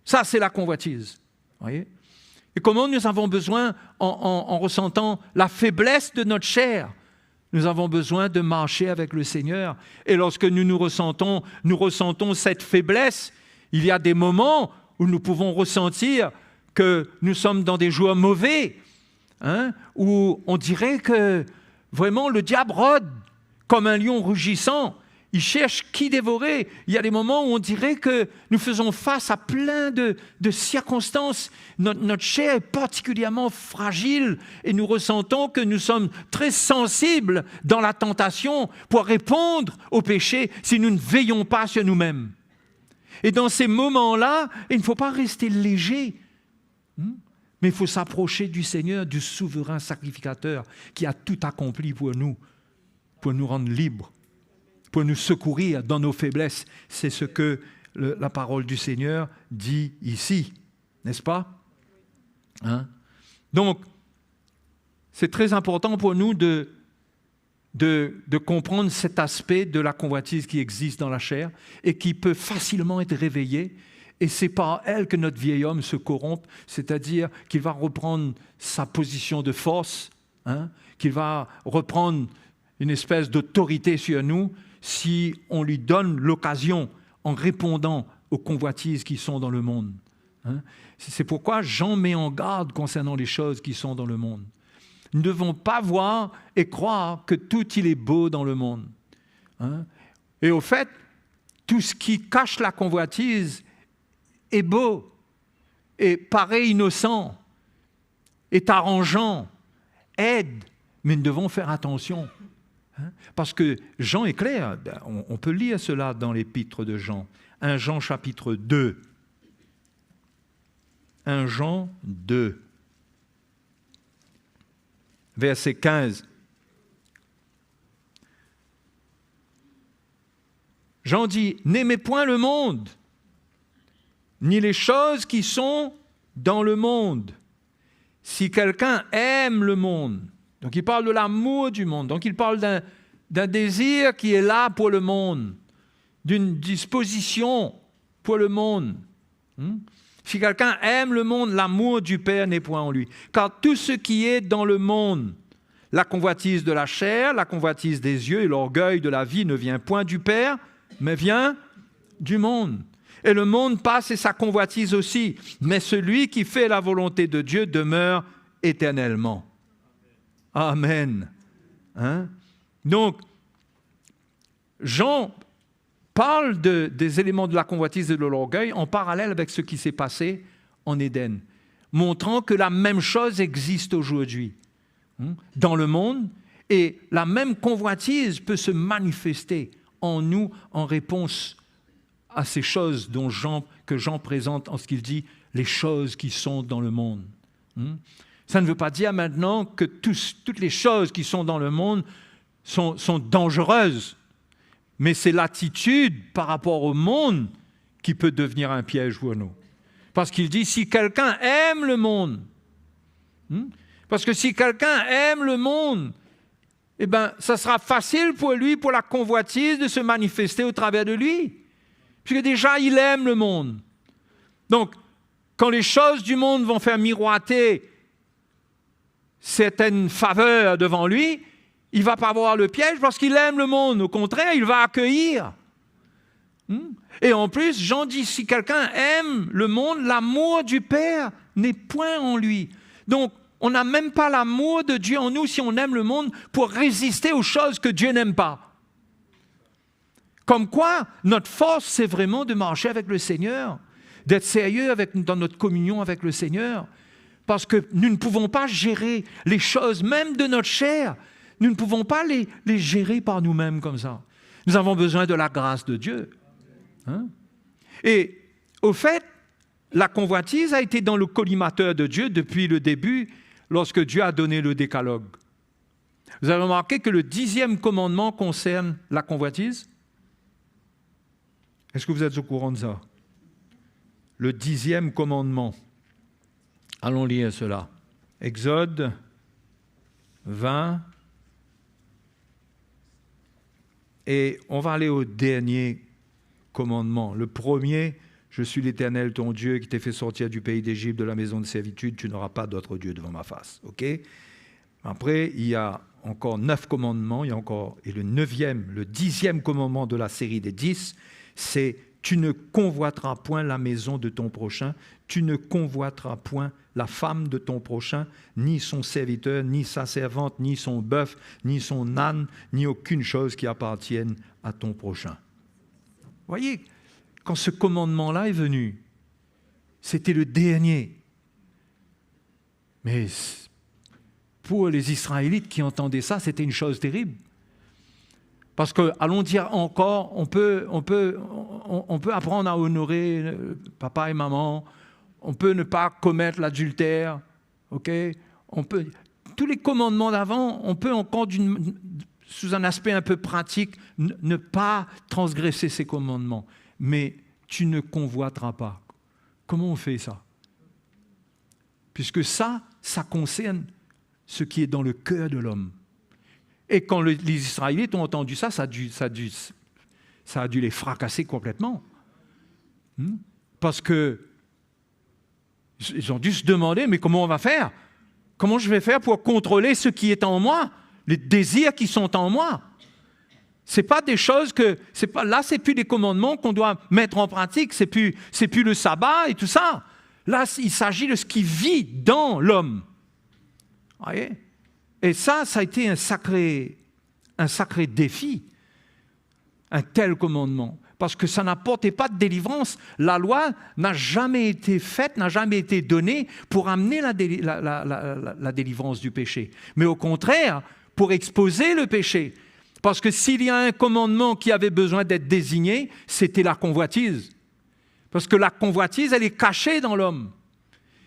Ça, c'est la convoitise. Voyez? Et comment nous avons besoin, en ressentant la faiblesse de notre chair, nous avons besoin de marcher avec le Seigneur. Et lorsque nous ressentons cette faiblesse, il y a des moments où nous pouvons ressentir que nous sommes dans des jours mauvais, où on dirait que vraiment le diable rôde comme un lion rugissant. Il cherche qui dévorer. Il y a des moments où on dirait que nous faisons face à plein de circonstances. Notre chair est particulièrement fragile et nous ressentons que nous sommes très sensibles dans la tentation pour répondre au péché si nous ne veillons pas sur nous-mêmes. Et dans ces moments-là, il ne faut pas rester léger, mais il faut s'approcher du Seigneur, du souverain sacrificateur qui a tout accompli pour nous rendre libres, pour nous secourir dans nos faiblesses. C'est ce que la parole du Seigneur dit ici, n'est-ce pas? Donc, c'est très important pour nous de comprendre cet aspect de la convoitise qui existe dans la chair et qui peut facilement être réveillée. Et c'est par elle que notre vieil homme se corrompt, c'est-à-dire qu'il va reprendre sa position de force, qu'il va reprendre une espèce d'autorité sur nous si on lui donne l'occasion en répondant aux convoitises qui sont dans le monde. C'est pourquoi Jean met en garde concernant les choses qui sont dans le monde. Nous ne devons pas voir et croire que tout il est beau dans le monde. Et au fait, tout ce qui cache la convoitise est beau, et paraît innocent, est arrangeant, aide, mais nous devons faire attention. Parce que Jean est clair, on peut lire cela dans l'épître de Jean. 1 Jean chapitre 2. 1 Jean 2. Verset 15. Jean dit, « N'aimez point le monde, ni les choses qui sont dans le monde. Si quelqu'un aime le monde, donc il parle de l'amour du monde, donc il parle d'un désir qui est là pour le monde, d'une disposition pour le monde. Si quelqu'un aime le monde, l'amour du Père n'est point en lui. Car tout ce qui est dans le monde, la convoitise de la chair, la convoitise des yeux et l'orgueil de la vie ne vient point du Père, mais vient du monde. Et le monde passe et sa convoitise aussi. Mais celui qui fait la volonté de Dieu demeure éternellement. Amen. Hein? Donc, Jean parle des éléments de la convoitise et de l'orgueil en parallèle avec ce qui s'est passé en Éden, montrant que la même chose existe aujourd'hui dans le monde et la même convoitise peut se manifester en nous en réponse à ces choses que Jean présente en ce qu'il dit « les choses qui sont dans le monde ». Ça ne veut pas dire maintenant que toutes les choses qui sont dans le monde sont dangereuses, mais c'est l'attitude par rapport au monde qui peut devenir un piège pour nous. Parce qu'il dit, si quelqu'un aime le monde, parce que si quelqu'un aime le monde, eh bien, ça sera facile pour lui, pour la convoitise, de se manifester au travers de lui. Puisque déjà, il aime le monde. Donc, quand les choses du monde vont faire miroiter certaines faveurs devant lui, il ne va pas voir le piège parce qu'il aime le monde. Au contraire, il va accueillir. Et en plus, Jean dit, si quelqu'un aime le monde, l'amour du Père n'est point en lui. Donc, on n'a même pas l'amour de Dieu en nous si on aime le monde pour résister aux choses que Dieu n'aime pas. Comme quoi, notre force, c'est vraiment de marcher avec le Seigneur, d'être sérieux dans notre communion avec le Seigneur, parce que nous ne pouvons pas gérer les choses, même de notre chair. Nous ne pouvons pas les gérer par nous-mêmes comme ça. Nous avons besoin de la grâce de Dieu. Et au fait, la convoitise a été dans le collimateur de Dieu depuis le début, lorsque Dieu a donné le décalogue. Vous avez remarqué que le 10e commandement concerne la convoitise? Est-ce que vous êtes au courant de ça? Le 10e commandement. Allons lire cela. Exode 20. Et on va aller au dernier commandement. Le premier, je suis l'Éternel, ton Dieu, qui t'ai fait sortir du pays d'Égypte, de la maison de servitude. Tu n'auras pas d'autre Dieu devant ma face. OK? Après, il y a encore 9 commandements. Il y a encore, et le 9e, le 10e commandement de la série des 10, c'est « Tu ne convoiteras point la maison de ton prochain, tu ne convoiteras point la femme de ton prochain, ni son serviteur, ni sa servante, ni son bœuf, ni son âne, ni aucune chose qui appartienne à ton prochain. » Voyez, quand ce commandement-là est venu, c'était le dernier. Mais pour les Israélites qui entendaient ça, c'était une chose terrible. Parce que, allons dire encore, on peut apprendre à honorer papa et maman, on peut ne pas commettre l'adultère, ok? Tous les commandements d'avant, on peut encore, sous un aspect un peu pratique, ne pas transgresser ces commandements. Mais tu ne convoiteras pas. Comment on fait ça? Puisque ça concerne ce qui est dans le cœur de l'homme. Et quand les Israélites ont entendu ça, ça a dû les fracasser complètement. Parce que ils ont dû se demander, mais comment on va faire? Comment je vais faire pour contrôler ce qui est en moi, les désirs qui sont en moi? C'est pas des choses que... Là, c'est plus des commandements qu'on doit mettre en pratique, c'est plus le sabbat et tout ça. Là, il s'agit de ce qui vit dans l'homme. Vous voyez? Et ça a été un sacré défi, un tel commandement, parce que ça n'apportait pas de délivrance. La loi n'a jamais été faite, n'a jamais été donnée pour amener la délivrance du péché, mais au contraire, pour exposer le péché. Parce que s'il y a un commandement qui avait besoin d'être désigné, c'était la convoitise. Parce que la convoitise, elle est cachée dans l'homme.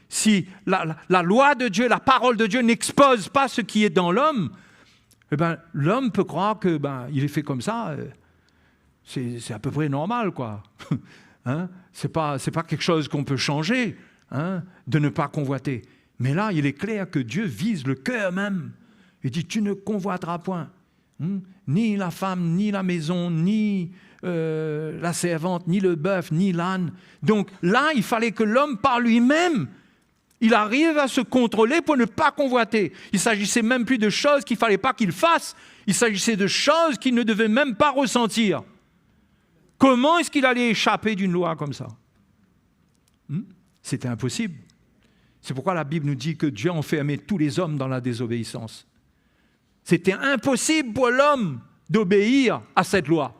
Si la loi de Dieu, la parole de Dieu n'expose pas ce qui est dans l'homme, eh ben, l'homme peut croire que il est fait comme ça, c'est à peu près normal, quoi. C'est pas quelque chose qu'on peut changer, de ne pas convoiter. Mais là, il est clair que Dieu vise le cœur même. Il dit, tu ne convoiteras point, ni la femme, ni la maison, ni la servante, ni le bœuf, ni l'âne. Donc là, il fallait que l'homme par lui-même, il arrive à se contrôler pour ne pas convoiter. Il s'agissait même plus de choses qu'il ne fallait pas qu'il fasse. Il s'agissait de choses qu'il ne devait même pas ressentir. Comment est-ce qu'il allait échapper d'une loi comme ça? C'était impossible. C'est pourquoi la Bible nous dit que Dieu a enfermé tous les hommes dans la désobéissance. C'était impossible pour l'homme d'obéir à cette loi.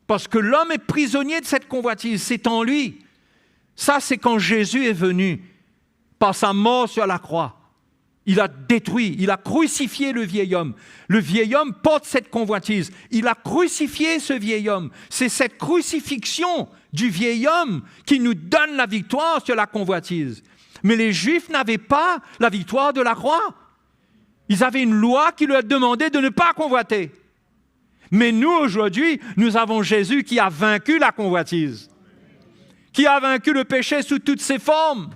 Parce que l'homme est prisonnier de cette convoitise, c'est en lui. Ça, c'est quand Jésus est venu, par sa mort sur la croix. Il a détruit, il a crucifié le vieil homme. Le vieil homme porte cette convoitise. Il a crucifié ce vieil homme. C'est cette crucifixion du vieil homme qui nous donne la victoire sur la convoitise. Mais les Juifs n'avaient pas la victoire de la croix. Ils avaient une loi qui leur demandait de ne pas convoiter. Mais nous, aujourd'hui, nous avons Jésus qui a vaincu la convoitise, qui a vaincu le péché sous toutes ses formes.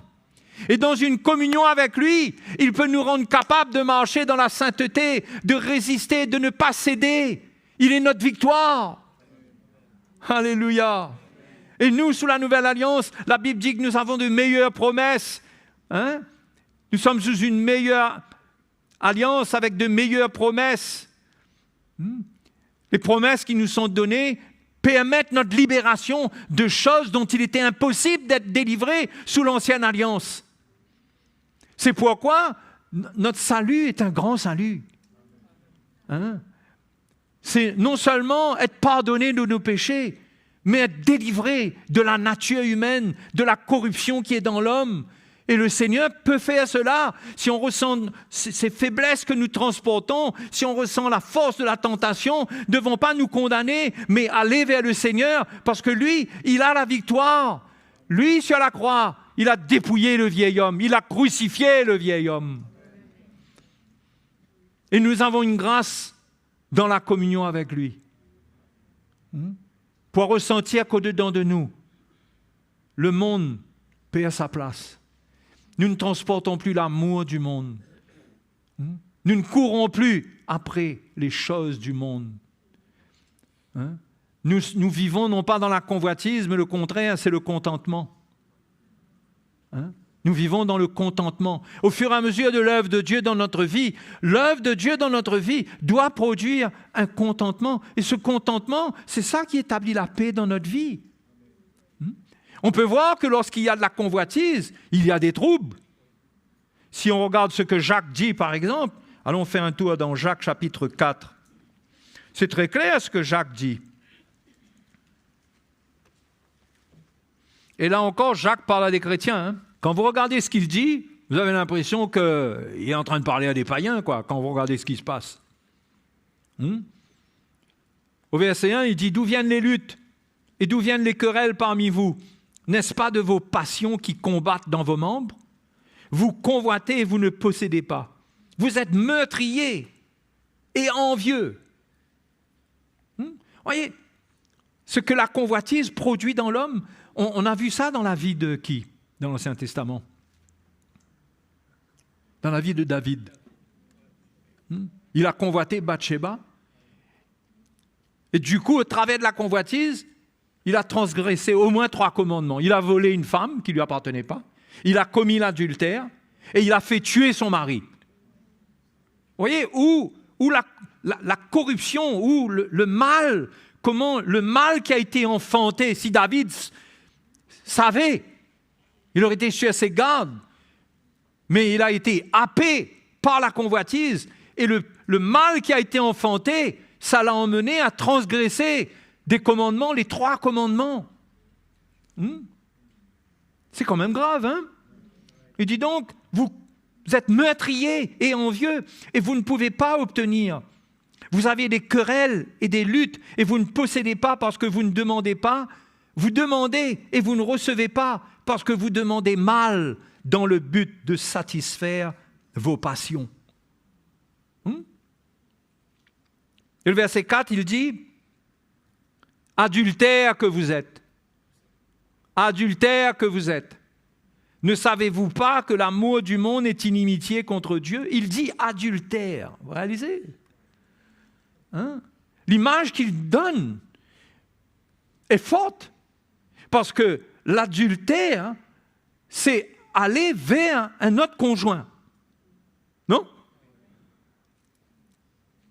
Et dans une communion avec lui, il peut nous rendre capables de marcher dans la sainteté, de résister, de ne pas céder. Il est notre victoire. Alléluia. Et nous, sous la nouvelle alliance, la Bible dit que nous avons de meilleures promesses. Nous sommes sous une meilleure alliance avec de meilleures promesses. Les promesses qui nous sont données permettent notre libération de choses dont il était impossible d'être délivré sous l'ancienne alliance. C'est pourquoi notre salut est un grand salut. C'est non seulement être pardonné de nos péchés, mais être délivré de la nature humaine, de la corruption qui est dans l'homme. Et le Seigneur peut faire cela si on ressent ces faiblesses que nous transportons, si on ressent la force de la tentation, ne devons pas nous condamner, mais aller vers le Seigneur, parce que lui, il a la victoire. Lui, sur la croix, il a dépouillé le vieil homme, il a crucifié le vieil homme. Et nous avons une grâce dans la communion avec lui, pour ressentir qu'au-dedans de nous, le monde perd sa place. Nous ne transportons plus l'amour du monde. Nous ne courons plus après les choses du monde. Nous vivons non pas dans la convoitise, mais le contraire, c'est le contentement. Nous vivons dans le contentement. Au fur et à mesure de l'œuvre de Dieu dans notre vie, l'œuvre de Dieu dans notre vie doit produire un contentement. Et ce contentement, c'est ça qui établit la paix dans notre vie. On peut voir que lorsqu'il y a de la convoitise, il y a des troubles. Si on regarde ce que Jacques dit, par exemple, allons faire un tour dans Jacques chapitre 4. C'est très clair ce que Jacques dit. Et là encore, Jacques parle à des chrétiens. Quand vous regardez ce qu'il dit, vous avez l'impression qu'il est en train de parler à des païens, quand vous regardez ce qui se passe. Au verset 1, il dit « D'où viennent les luttes et d'où viennent les querelles parmi vous ? N'est-ce pas de vos passions qui combattent dans vos membres ? Vous convoitez et vous ne possédez pas. Vous êtes meurtriers et envieux. » Voyez, ce que la convoitise produit dans l'homme, on a vu ça dans la vie de qui ? Dans l'Ancien Testament. Dans la vie de David. Il a convoité Bathsheba. Et du coup, au travers de la convoitise, il a transgressé au moins 3 commandements. Il a volé une femme qui ne lui appartenait pas. Il a commis l'adultère. Et il a fait tuer son mari. Vous voyez, où la corruption, où le mal, comment le mal qui a été enfanté, si David savait, il aurait été sur ses gardes, mais il a été happé par la convoitise, et le mal qui a été enfanté, ça l'a emmené à transgresser des commandements, les 3 commandements. C'est quand même grave, hein? Il dit donc, vous êtes meurtriers et envieux, et vous ne pouvez pas obtenir. Vous avez des querelles et des luttes, et vous ne possédez pas parce que vous ne demandez pas. Vous demandez et vous ne recevez pas parce que vous demandez mal dans le but de satisfaire vos passions. Et le verset 4, il dit « Adultères que vous êtes, adultères que vous êtes, ne savez-vous pas que l'amour du monde est inimitié contre Dieu ?» Il dit « adultère ». Vous réalisez ? L'image qu'il donne est forte. Parce que l'adultère, c'est aller vers un autre conjoint. Non ?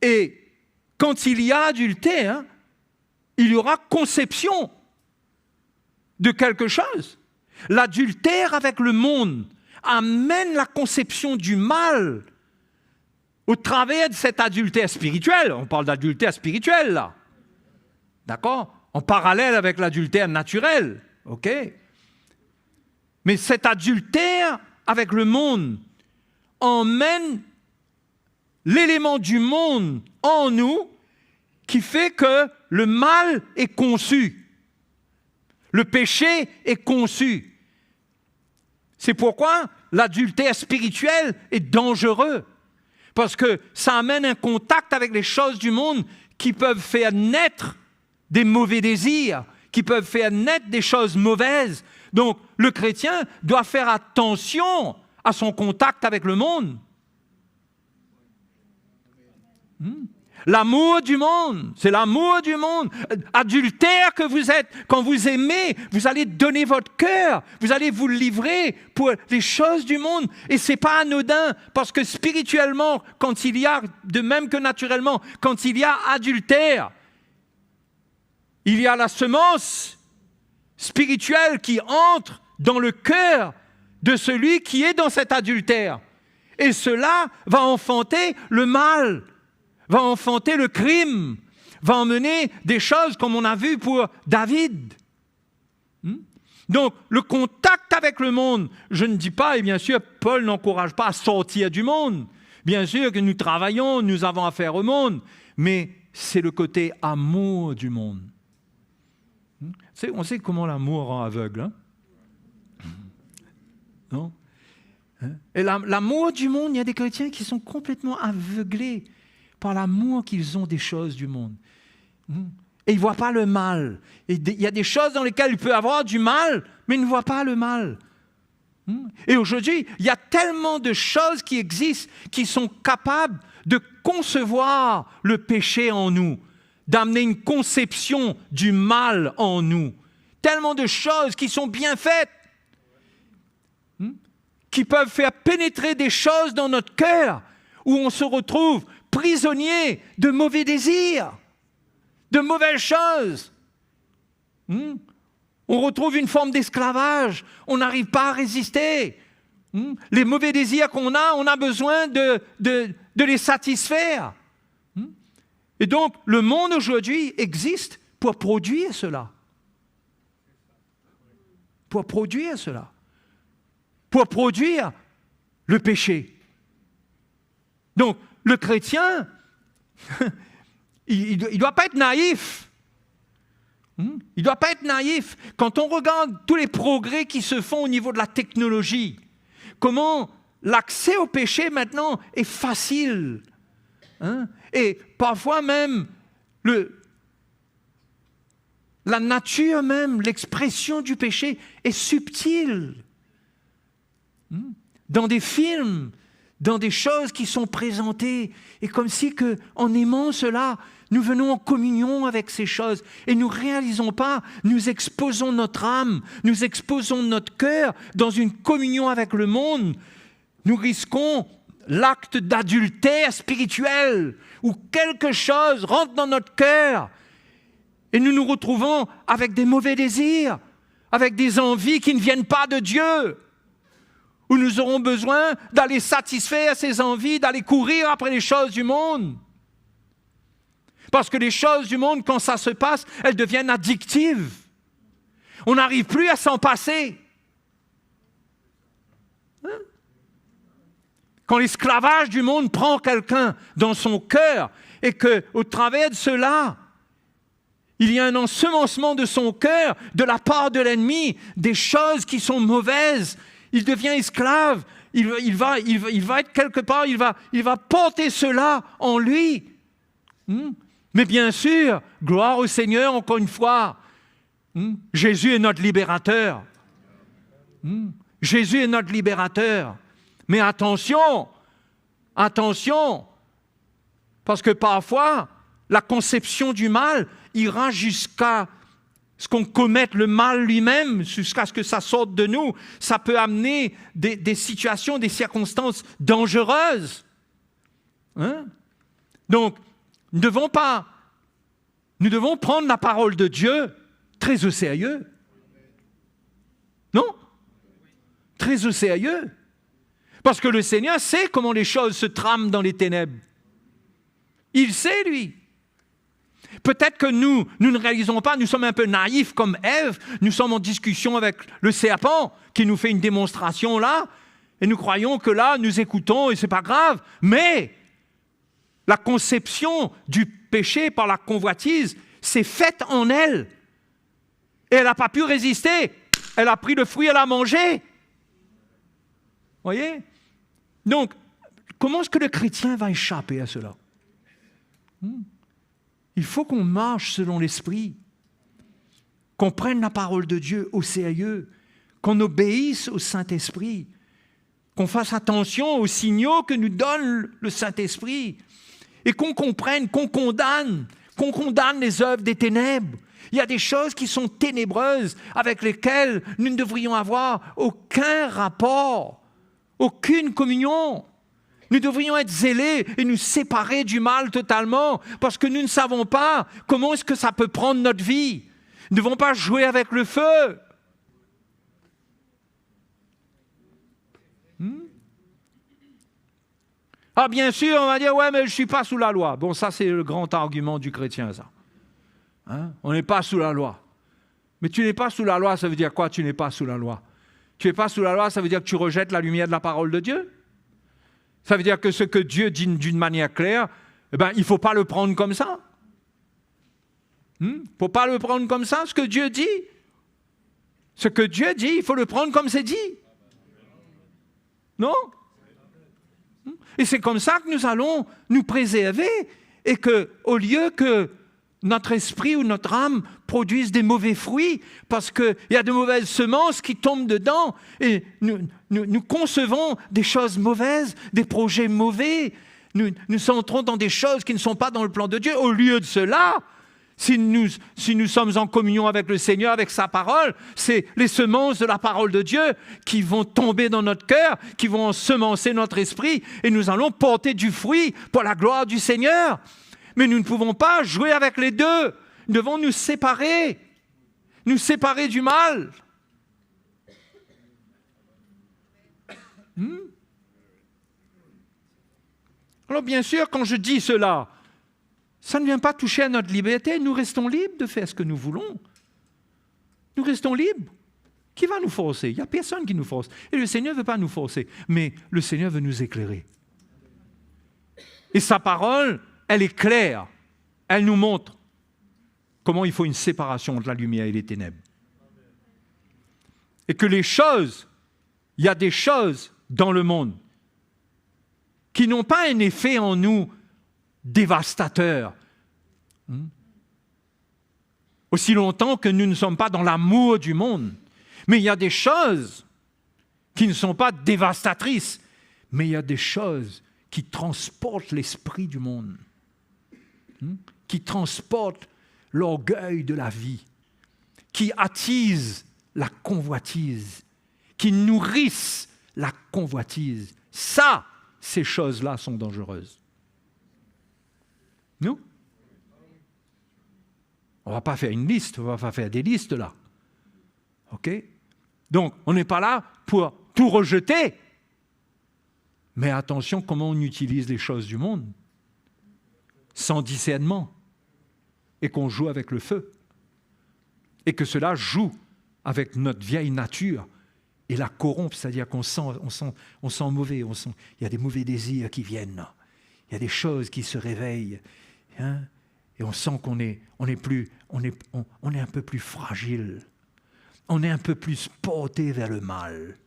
Et quand il y a adultère, il y aura conception de quelque chose. L'adultère avec le monde amène la conception du mal au travers de cet adultère spirituel. On parle d'adultère spirituel, là. D'accord? En parallèle avec l'adultère naturel. OK? Mais cet adultère avec le monde emmène l'élément du monde en nous qui fait que le mal est conçu. Le péché est conçu. C'est pourquoi l'adultère spirituel est dangereux. Parce que ça amène un contact avec les choses du monde qui peuvent faire naître des mauvais désirs, qui peuvent faire naître des choses mauvaises. Donc, le chrétien doit faire attention à son contact avec le monde. L'amour du monde, c'est l'amour du monde. Adultère que vous êtes, quand vous aimez, vous allez donner votre cœur, vous allez vous livrer pour les choses du monde. Et ce n'est pas anodin, parce que spirituellement, quand il y a, de même que naturellement, quand il y a adultère, il y a la semence spirituelle qui entre dans le cœur de celui qui est dans cet adultère. Et cela va enfanter le mal, va enfanter le crime, va emmener des choses comme on a vu pour David. Donc, le contact avec le monde, je ne dis pas, et bien sûr, Paul n'encourage pas à sortir du monde. Bien sûr que nous travaillons, nous avons affaire au monde, mais c'est le côté amour du monde. On sait comment l'amour rend aveugle, hein? Non? Et l'amour du monde, il y a des chrétiens qui sont complètement aveuglés par l'amour qu'ils ont des choses du monde. Et ils ne voient pas le mal. Et il y a des choses dans lesquelles il peut avoir du mal, mais ils ne voient pas le mal. Et aujourd'hui, il y a tellement de choses qui existent, qui sont capables de concevoir le péché en nous, d'amener une conception du mal en nous. Tellement de choses qui sont bien faites, qui peuvent faire pénétrer des choses dans notre cœur, où on se retrouve prisonnier de mauvais désirs, de mauvaises choses. On retrouve une forme d'esclavage, on n'arrive pas à résister. Les mauvais désirs qu'on a, on a besoin de les satisfaire. Et donc, le monde aujourd'hui existe pour produire cela. Pour produire cela. Pour produire le péché. Donc, le chrétien, il ne doit pas être naïf. Il ne doit pas être naïf. Quand on regarde tous les progrès qui se font au niveau de la technologie, comment l'accès au péché maintenant est facile. Et parfois même, la nature même, l'expression du péché est subtile. Dans des films, dans des choses qui sont présentées, et comme si que, en aimant cela, nous venons en communion avec ces choses, et nous ne réalisons pas, nous exposons notre âme, nous exposons notre cœur dans une communion avec le monde, nous risquons l'acte d'adultère spirituel, où quelque chose rentre dans notre cœur, et nous nous retrouvons avec des mauvais désirs, avec des envies qui ne viennent pas de Dieu, où nous aurons besoin d'aller satisfaire ces envies, d'aller courir après les choses du monde. Parce que les choses du monde, quand ça se passe, elles deviennent addictives. On n'arrive plus à s'en passer. Quand l'esclavage du monde prend quelqu'un dans son cœur et qu'au travers de cela, il y a un ensemencement de son cœur de la part de l'ennemi, des choses qui sont mauvaises, il devient esclave, il va être quelque part, il va porter cela en lui. Mais bien sûr, gloire au Seigneur, encore une fois, Jésus est notre libérateur. Jésus est notre libérateur. Mais attention, parce que parfois, la conception du mal ira jusqu'à ce qu'on commette le mal lui-même, jusqu'à ce que ça sorte de nous. Ça peut amener des situations, des circonstances dangereuses. Donc, nous devons prendre la parole de Dieu très au sérieux. Non? très au sérieux. Parce que le Seigneur sait comment les choses se trament dans les ténèbres. Il sait, lui. Peut-être que nous ne réalisons pas, nous sommes un peu naïfs comme Ève, nous sommes en discussion avec le serpent qui nous fait une démonstration là, et nous croyons que là, nous écoutons et c'est pas grave. Mais la conception du péché par la convoitise s'est faite en elle. Et elle n'a pas pu résister. Elle a pris le fruit, elle a mangé. Voyez? Donc, comment est-ce que le chrétien va échapper à cela? Il faut qu'on marche selon l'Esprit, qu'on prenne la parole de Dieu au sérieux, qu'on obéisse au Saint-Esprit, qu'on fasse attention aux signaux que nous donne le Saint-Esprit et qu'on comprenne, qu'on condamne les œuvres des ténèbres. Il y a des choses qui sont ténébreuses avec lesquelles nous ne devrions avoir aucun rapport, aucune communion. Nous devrions être zélés et nous séparer du mal totalement parce que nous ne savons pas comment est-ce que ça peut prendre notre vie. Nous ne devons pas jouer avec le feu. Ah, bien sûr, on va dire, ouais, mais je ne suis pas sous la loi. Bon, ça, c'est le grand argument du chrétien, ça. On n'est pas sous la loi. Mais tu n'es pas sous la loi, ça veut dire quoi, tu n'es pas sous la loi? Tu n'es pas sous la loi, ça veut dire que tu rejettes la lumière de la parole de Dieu? Ça veut dire que ce que Dieu dit d'une manière claire, il ne faut pas le prendre comme ça. Il ne faut pas le prendre comme ça, ce que Dieu dit. Ce que Dieu dit, il faut le prendre comme c'est dit. Non? Et c'est comme ça que nous allons nous préserver et qu'au lieu que notre esprit ou notre âme produise des mauvais fruits parce qu'il y a de mauvaises semences qui tombent dedans et nous concevons des choses mauvaises, des projets mauvais. Nous entrons dans des choses qui ne sont pas dans le plan de Dieu. Au lieu de cela, si nous sommes en communion avec le Seigneur, avec sa parole, c'est les semences de la parole de Dieu qui vont tomber dans notre cœur, qui vont ensemencer notre esprit et nous allons porter du fruit pour la gloire du Seigneur. Mais nous ne pouvons pas jouer avec les deux. Nous devons nous séparer du mal. Alors bien sûr, quand je dis cela, ça ne vient pas toucher à notre liberté. Nous restons libres de faire ce que nous voulons. Nous restons libres. Qui va nous forcer? Il n'y a personne qui nous force. Et le Seigneur ne veut pas nous forcer, mais le Seigneur veut nous éclairer. Et sa parole, elle est claire. Elle nous montre comment il faut une séparation entre la lumière et les ténèbres. Et que il y a des choses dans le monde qui n'ont pas un effet en nous dévastateur. Aussi longtemps que nous ne sommes pas dans l'amour du monde. Mais il y a des choses qui ne sont pas dévastatrices, mais il y a des choses qui transportent l'esprit du monde, qui transportent l'orgueil de la vie, qui attisent la convoitise, qui nourrissent la convoitise. Ça, ces choses-là sont dangereuses. Nous? On ne va pas faire une liste, on ne va pas faire des listes là. OK? Donc, on n'est pas là pour tout rejeter. Mais attention comment on utilise les choses du monde, sans discernement, et qu'on joue avec le feu. Et que cela joue avec notre vieille nature et la corrompt, c'est-à-dire qu'on sent mauvais, il y a des mauvais désirs qui viennent, il y a des choses qui se réveillent, et on sent qu'on est un peu plus fragile, on est un peu plus porté vers le mal.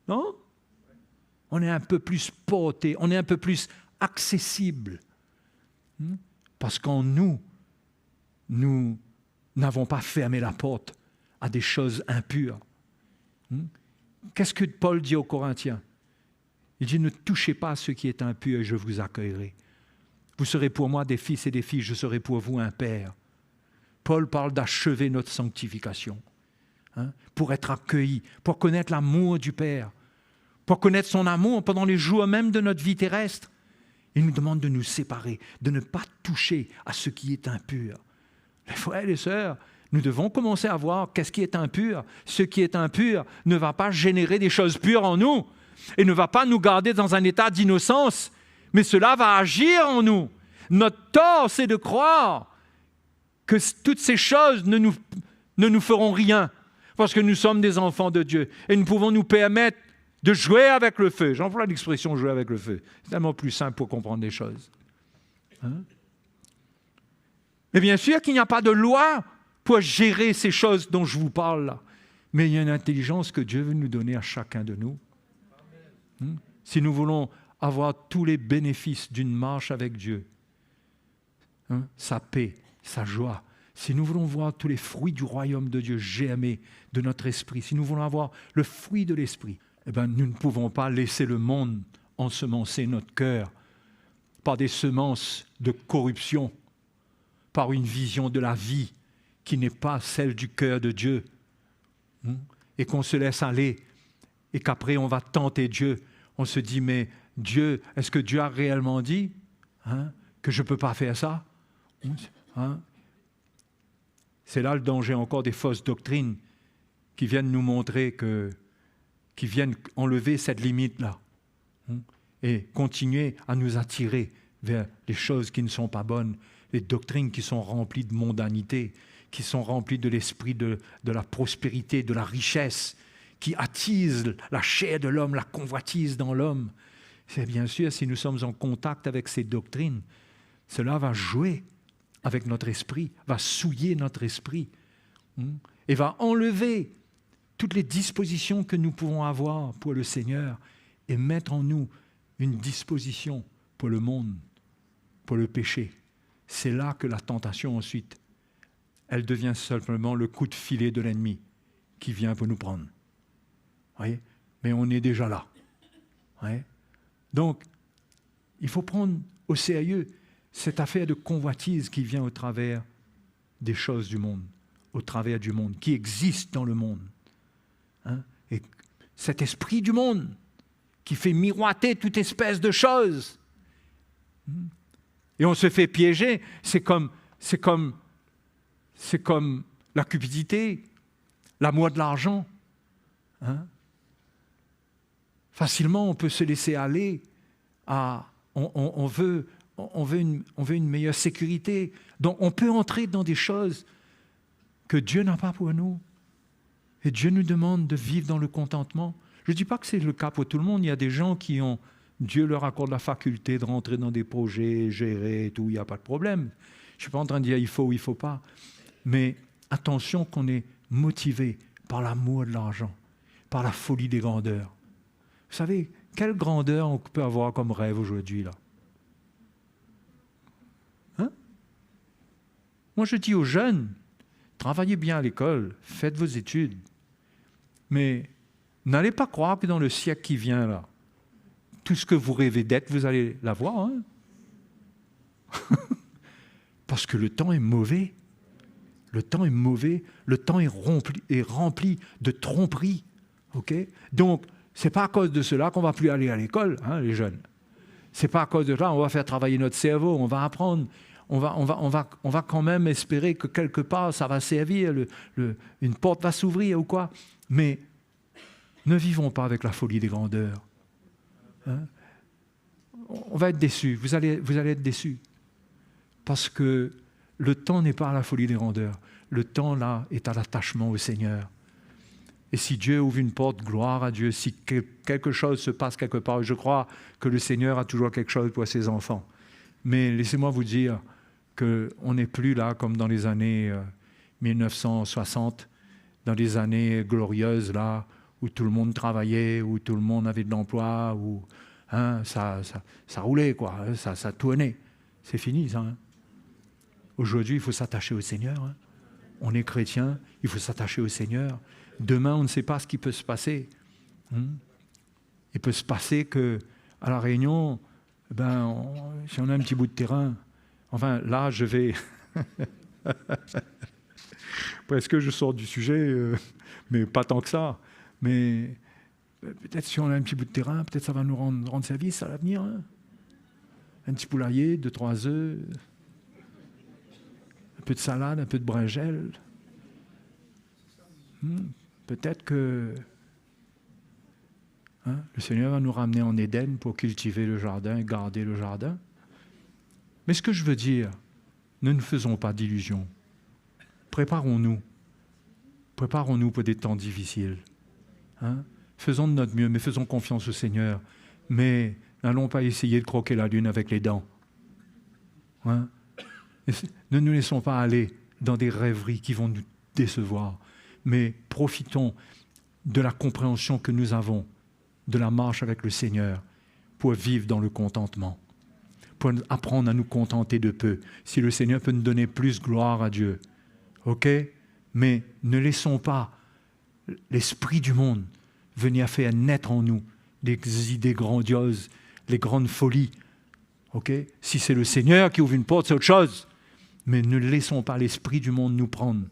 Non? On est un peu plus porté, on est un peu plus accessible. Parce qu'en nous n'avons pas fermé la porte à des choses impures. Qu'est-ce que Paul dit aux Corinthiens? Il dit, ne touchez pas à ce qui est impur et je vous accueillerai. Vous serez pour moi des fils et des filles, je serai pour vous un père. Paul parle d'achever notre sanctification, pour être accueilli, pour connaître l'amour du Père, pour connaître son amour pendant les jours même de notre vie terrestre. Il nous demande de nous séparer, de ne pas toucher à ce qui est impur. Les frères et les sœurs, Nous devons commencer à voir qu'est-ce qui est impur. Ce qui est impur ne va pas générer des choses pures en nous et ne va pas nous garder dans un état d'innocence, mais cela va agir en nous. Notre tort, c'est de croire que toutes ces choses ne nous feront rien parce que nous sommes des enfants de Dieu et nous pouvons nous permettre de jouer avec le feu. J'emploie l'expression « jouer avec le feu ». C'est tellement plus simple pour comprendre les choses. Hein? Et bien sûr qu'il n'y a pas de loi pour gérer ces choses dont je vous parle là. Mais il y a une intelligence que Dieu veut nous donner à chacun de nous. Si nous voulons avoir tous les bénéfices d'une marche avec Dieu, sa paix, sa joie, si nous voulons voir tous les fruits du royaume de Dieu germer de notre esprit, si nous voulons avoir le fruit de l'esprit, eh bien, nous ne pouvons pas laisser le monde ensemencer notre cœur par des semences de corruption, par une vision de la vie qui n'est pas celle du cœur de Dieu, et qu'on se laisse aller, et qu'après on va tenter Dieu. On se dit, mais Dieu, est-ce que Dieu a réellement dit que je ne peux pas faire ça? C'est là le danger encore des fausses doctrines qui viennent nous montrer qui viennent enlever cette limite-là et continuer à nous attirer vers les choses qui ne sont pas bonnes, les doctrines qui sont remplies de mondanité, qui sont remplies de l'esprit de la prospérité, de la richesse, qui attisent la chair de l'homme, la convoitise dans l'homme. C'est bien sûr, si nous sommes en contact avec ces doctrines, cela va jouer avec notre esprit, va souiller notre esprit et va enlever toutes les dispositions que nous pouvons avoir pour le Seigneur et mettre en nous une disposition pour le monde, pour le péché. C'est là que la tentation ensuite, elle devient simplement le coup de filet de l'ennemi qui vient pour nous prendre. Voyez? Mais on est déjà là. Voyez? Donc, il faut prendre au sérieux cette affaire de convoitise qui vient au travers des choses du monde, au travers du monde, qui existe dans le monde. Et cet esprit du monde qui fait miroiter toute espèce de choses. Et on se fait piéger. C'est comme la cupidité, l'amour de l'argent. Facilement, on peut se laisser aller à... On veut une meilleure sécurité. Donc, on peut entrer dans des choses que Dieu n'a pas pour nous. Et Dieu nous demande de vivre dans le contentement. Je ne dis pas que c'est le cas pour tout le monde. Il y a des gens qui ont... Dieu leur accorde la faculté de rentrer dans des projets, gérer et tout. Il n'y a pas de problème. Je ne suis pas en train de dire il faut ou il ne faut pas. Mais attention qu'on est motivé par l'amour de l'argent, par la folie des grandeurs. Vous savez, quelle grandeur on peut avoir comme rêve aujourd'hui, là? Moi, je dis aux jeunes, travaillez bien à l'école, faites vos études, mais n'allez pas croire que dans le siècle qui vient, là, tout ce que vous rêvez d'être, vous allez l'avoir. Parce que le temps est mauvais. Le temps est mauvais. Le temps est rempli de tromperies. Okay? Donc, ce n'est pas à cause de cela qu'on ne va plus aller à l'école, les jeunes. Ce n'est pas à cause de cela, on va faire travailler notre cerveau, on va apprendre. On va quand même espérer que quelque part, ça va servir, une porte va s'ouvrir ou quoi. Mais ne vivons pas avec la folie des grandeurs. On va être déçus, vous allez être déçus. Parce que le temps n'est pas à la folie des grandeurs. Le temps, là, est à l'attachement au Seigneur. Et si Dieu ouvre une porte, gloire à Dieu. Si quelque chose se passe quelque part, je crois que le Seigneur a toujours quelque chose pour ses enfants. Mais laissez-moi vous dire qu'on n'est plus là comme dans les années 1960, dans les années glorieuses, là, où tout le monde travaillait, où tout le monde avait de l'emploi, où ça roulait, quoi, ça tournait. C'est fini, ça. Aujourd'hui, il faut s'attacher au Seigneur. On est chrétien, il faut s'attacher au Seigneur. Demain, on ne sait pas ce qui peut se passer. Il peut se passer qu'à La Réunion, si on a un petit bout de terrain, enfin, là, je vais... Presque je sors du sujet, mais pas tant que ça. Mais peut-être si on a un petit bout de terrain, peut-être ça va nous rendre service à l'avenir. Un petit poulailler, 2-3 œufs, un peu de salade, un peu de brinjelle, Peut-être que le Seigneur va nous ramener en Éden pour cultiver le jardin et garder le jardin. Mais ce que je veux dire, ne nous faisons pas d'illusions. Préparons-nous. Préparons-nous pour des temps difficiles. Faisons de notre mieux, mais faisons confiance au Seigneur. Mais n'allons pas essayer de croquer la lune avec les dents. Ne nous laissons pas aller dans des rêveries qui vont nous décevoir, mais profitons de la compréhension que nous avons de la marche avec le Seigneur pour vivre dans le contentement, pour apprendre à nous contenter de peu. Si le Seigneur peut nous donner plus, gloire à Dieu. OK? Mais ne laissons pas l'esprit du monde venir faire naître en nous des idées grandioses, les grandes folies. OK? Si c'est le Seigneur qui ouvre une porte, c'est autre chose. Mais ne laissons pas l'esprit du monde nous prendre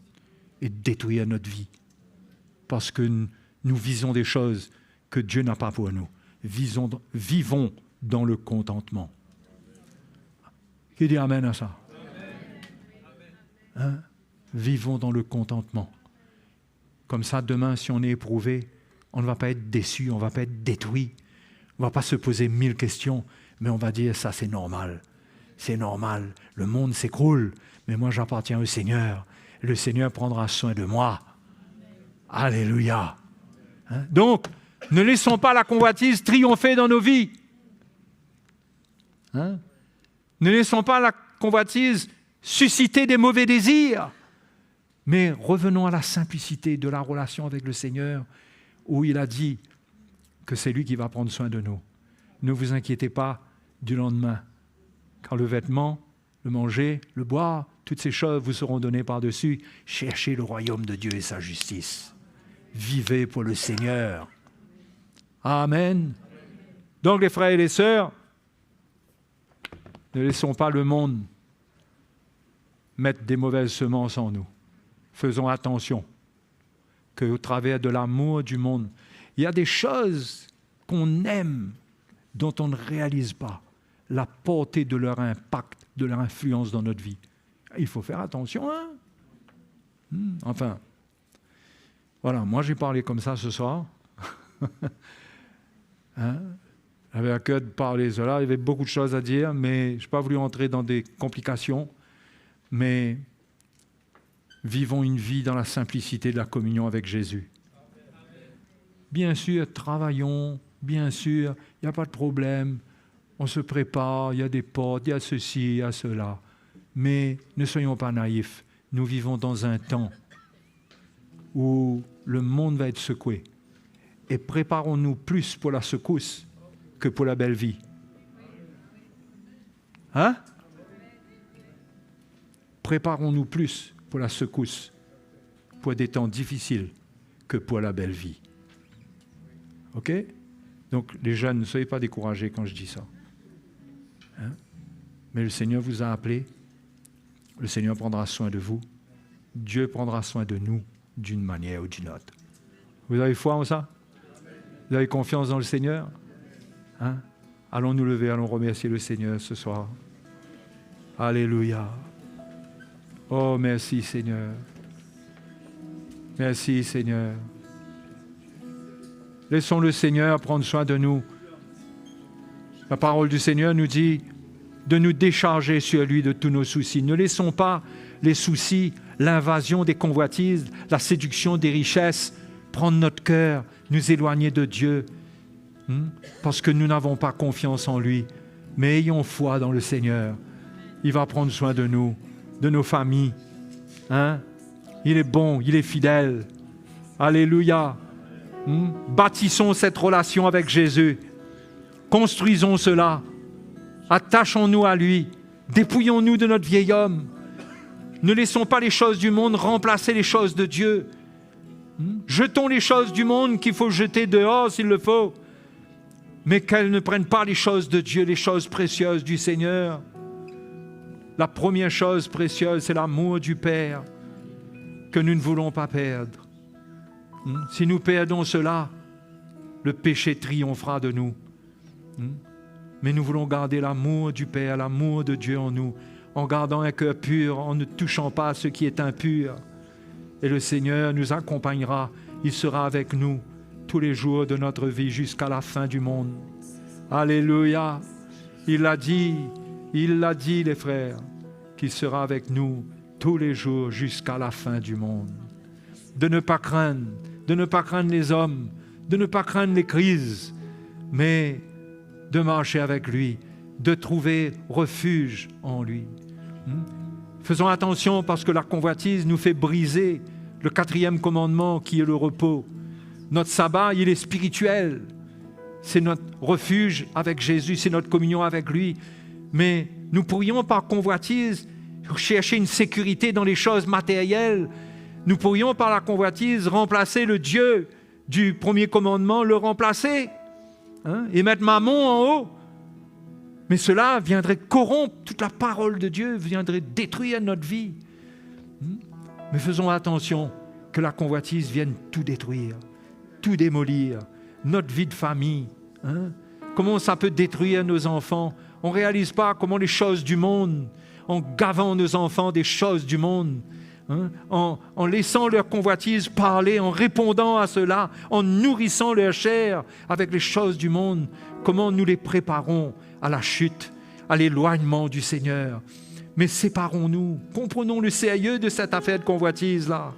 et détruire notre vie. Parce que nous visons des choses que Dieu n'a pas pour nous. Vivons dans le contentement. Qui dit amen à ça? Vivons dans le contentement. Comme ça, demain, si on est éprouvé, on ne va pas être déçu, on ne va pas être détruit. On ne va pas se poser 1000 questions, mais on va dire, ça c'est normal. C'est normal. Le monde s'écroule, mais moi j'appartiens au Seigneur. Le Seigneur prendra soin de moi. Alléluia. Donc, ne laissons pas la convoitise triompher dans nos vies. Ne laissons pas la convoitise susciter des mauvais désirs. Mais revenons à la simplicité de la relation avec le Seigneur, où il a dit que c'est lui qui va prendre soin de nous. Ne vous inquiétez pas du lendemain, car le vêtement, le manger, le boire, toutes ces choses vous seront données par-dessus. Cherchez le royaume de Dieu et sa justice. Vivez pour le Seigneur. Amen. Donc les frères et les sœurs, ne laissons pas le monde mettre des mauvaises semences en nous. Faisons attention qu'au travers de l'amour du monde, il y a des choses qu'on aime dont on ne réalise pas la portée de leur impact, de leur influence dans notre vie. Il faut faire attention, Enfin, voilà, moi j'ai parlé comme ça ce soir. J'avais à cœur de parler cela, il y avait beaucoup de choses à dire, mais je n'ai pas voulu entrer dans des complications. Mais vivons une vie dans la simplicité de la communion avec Jésus. Bien sûr, travaillons, bien sûr, il n'y a pas de problème. On se prépare, il y a des portes, il y a ceci, il y a cela. Mais ne soyons pas naïfs. Nous vivons dans un temps où le monde va être secoué. Et préparons-nous plus pour la secousse que pour la belle vie. Préparons-nous plus pour la secousse, pour des temps difficiles, que pour la belle vie. OK? Donc, les jeunes, ne soyez pas découragés quand je dis ça. Mais le Seigneur vous a appelé. Le Seigneur prendra soin de vous. Dieu prendra soin de nous d'une manière ou d'une autre. Vous avez foi en ça? Vous avez confiance dans le Seigneur? Allons nous lever, allons remercier le Seigneur ce soir. Alléluia. Oh, merci Seigneur. Merci Seigneur. Laissons le Seigneur prendre soin de nous. La parole du Seigneur nous dit de nous décharger sur lui de tous nos soucis. Ne laissons pas les soucis, l'invasion des convoitises, la séduction des richesses prendre notre cœur, nous éloigner de Dieu, parce que nous n'avons pas confiance en lui. Mais ayons foi dans le Seigneur. Il va prendre soin de nous, de nos familles. Il est bon, il est fidèle. Alléluia. Bâtissons cette relation avec Jésus. Construisons cela. Attachons-nous à lui. Dépouillons-nous de notre vieil homme. Ne laissons pas les choses du monde remplacer les choses de Dieu. Jetons les choses du monde qu'il faut jeter dehors s'il le faut. Mais qu'elles ne prennent pas les choses de Dieu, les choses précieuses du Seigneur. La première chose précieuse, c'est l'amour du Père que nous ne voulons pas perdre. Si nous perdons cela, le péché triomphera de nous. Mais nous voulons garder l'amour du Père, l'amour de Dieu en nous, en gardant un cœur pur, en ne touchant pas à ce qui est impur. Et le Seigneur nous accompagnera. Il sera avec nous tous les jours de notre vie jusqu'à la fin du monde. Alléluia. Il l'a dit, les frères, qu'il sera avec nous tous les jours jusqu'à la fin du monde. De ne pas craindre les hommes, de ne pas craindre les crises, mais de marcher avec lui, de trouver refuge en lui. Faisons attention parce que la convoitise nous fait briser le 4e commandement qui est le repos. Notre sabbat, il est spirituel. C'est notre refuge avec Jésus, c'est notre communion avec lui. Mais nous pourrions par convoitise chercher une sécurité dans les choses matérielles. Nous pourrions par la convoitise remplacer le Dieu du 1er commandement, le remplacer, et mettre Mammon en haut. Mais cela viendrait corrompre toute la parole de Dieu, viendrait détruire notre vie. Mais faisons attention que la convoitise vienne tout détruire, tout démolir, notre vie de famille. Comment ça peut détruire nos enfants? On ne réalise pas comment les choses du monde, en gavant nos enfants des choses du monde, en laissant leur convoitise parler, en répondant à cela, en nourrissant leur chair avec les choses du monde, comment nous les préparons à la chute, à l'éloignement du Seigneur. Mais séparons-nous, comprenons le sérieux de cette affaire de convoitise-là.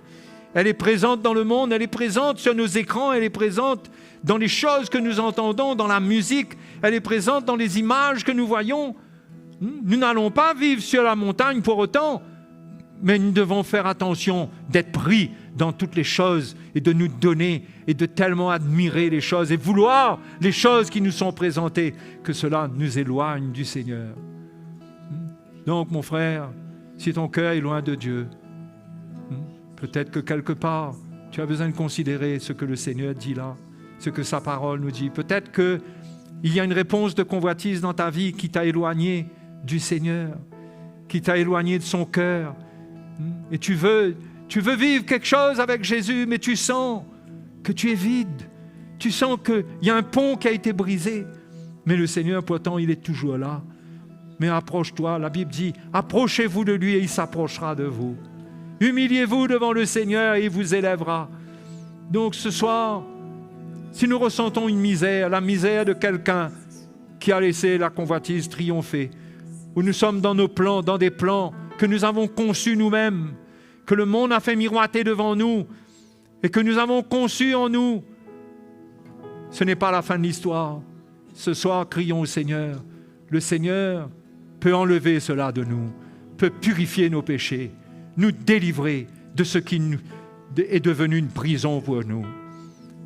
Elle est présente dans le monde, elle est présente sur nos écrans, elle est présente dans les choses que nous entendons, dans la musique, elle est présente dans les images que nous voyons. Nous n'allons pas vivre sur la montagne pour autant, mais nous devons faire attention d'être pris dans toutes les choses et de nous donner et de tellement admirer les choses et vouloir les choses qui nous sont présentées, que cela nous éloigne du Seigneur. Donc, mon frère, si ton cœur est loin de Dieu, peut-être que quelque part, tu as besoin de considérer ce que le Seigneur dit là, ce que sa parole nous dit. Peut-être qu'il y a une réponse de convoitise dans ta vie qui t'a éloigné du Seigneur, qui t'a éloigné de son cœur. Et tu veux vivre quelque chose avec Jésus, mais tu sens que tu es vide. Tu sens qu'il y a un pont qui a été brisé. Mais le Seigneur, pourtant, il est toujours là. Mais approche-toi, la Bible dit, approchez-vous de lui et il s'approchera de vous. Humiliez-vous devant le Seigneur et il vous élèvera. Donc ce soir, si nous ressentons une misère, la misère de quelqu'un qui a laissé la convoitise triompher, où nous sommes dans nos plans, dans des plans que nous avons conçus nous-mêmes, que le monde a fait miroiter devant nous et que nous avons conçus en nous, ce n'est pas la fin de l'histoire. Ce soir, crions au Seigneur. Le Seigneur peut enlever cela de nous, peut purifier nos péchés, nous délivrer de ce qui est devenu une prison pour nous.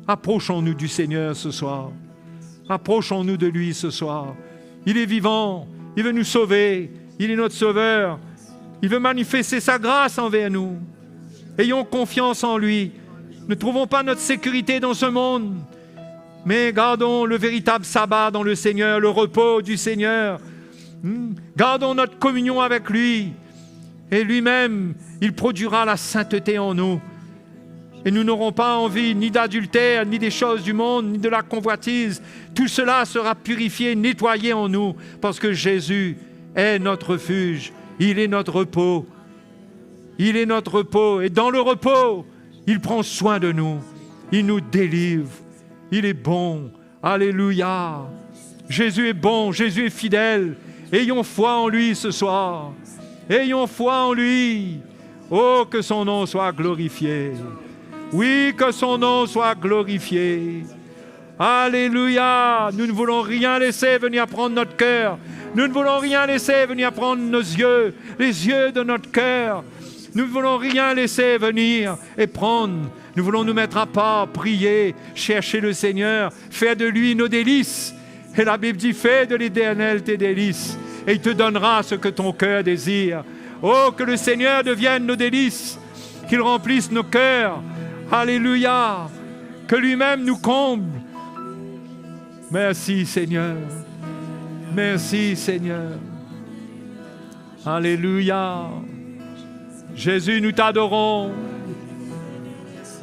Approchons-nous du Seigneur ce soir. Approchons-nous de lui ce soir. Il est vivant, il veut nous sauver, il est notre sauveur. Il veut manifester sa grâce envers nous. Ayons confiance en lui. Ne trouvons pas notre sécurité dans ce monde, mais gardons le véritable sabbat dans le Seigneur, le repos du Seigneur. Gardons notre communion avec lui. Et lui-même, il produira la sainteté en nous. Et nous n'aurons pas envie ni d'adultère, ni des choses du monde, ni de la convoitise. Tout cela sera purifié, nettoyé en nous, parce que Jésus est notre refuge. Il est notre repos. Il est notre repos. Et dans le repos, il prend soin de nous. Il nous délivre. Il est bon. Alléluia. Jésus est bon. Jésus est fidèle. Ayons foi en lui ce soir. Ayons foi en lui. Oh, que son nom soit glorifié. Oui, que son nom soit glorifié. Alléluia. Nous ne voulons rien laisser venir prendre notre cœur. Nous ne voulons rien laisser venir prendre nos yeux, les yeux de notre cœur. Nous ne voulons rien laisser venir et prendre. Nous voulons nous mettre à part, prier, chercher le Seigneur, faire de lui nos délices. Et la Bible dit, fais de l'Éternel tes délices et il te donnera ce que ton cœur désire. Oh, que le Seigneur devienne nos délices, qu'il remplisse nos cœurs. Alléluia. Que lui-même nous comble. Merci Seigneur. Merci Seigneur. Alléluia. Jésus, nous t'adorons.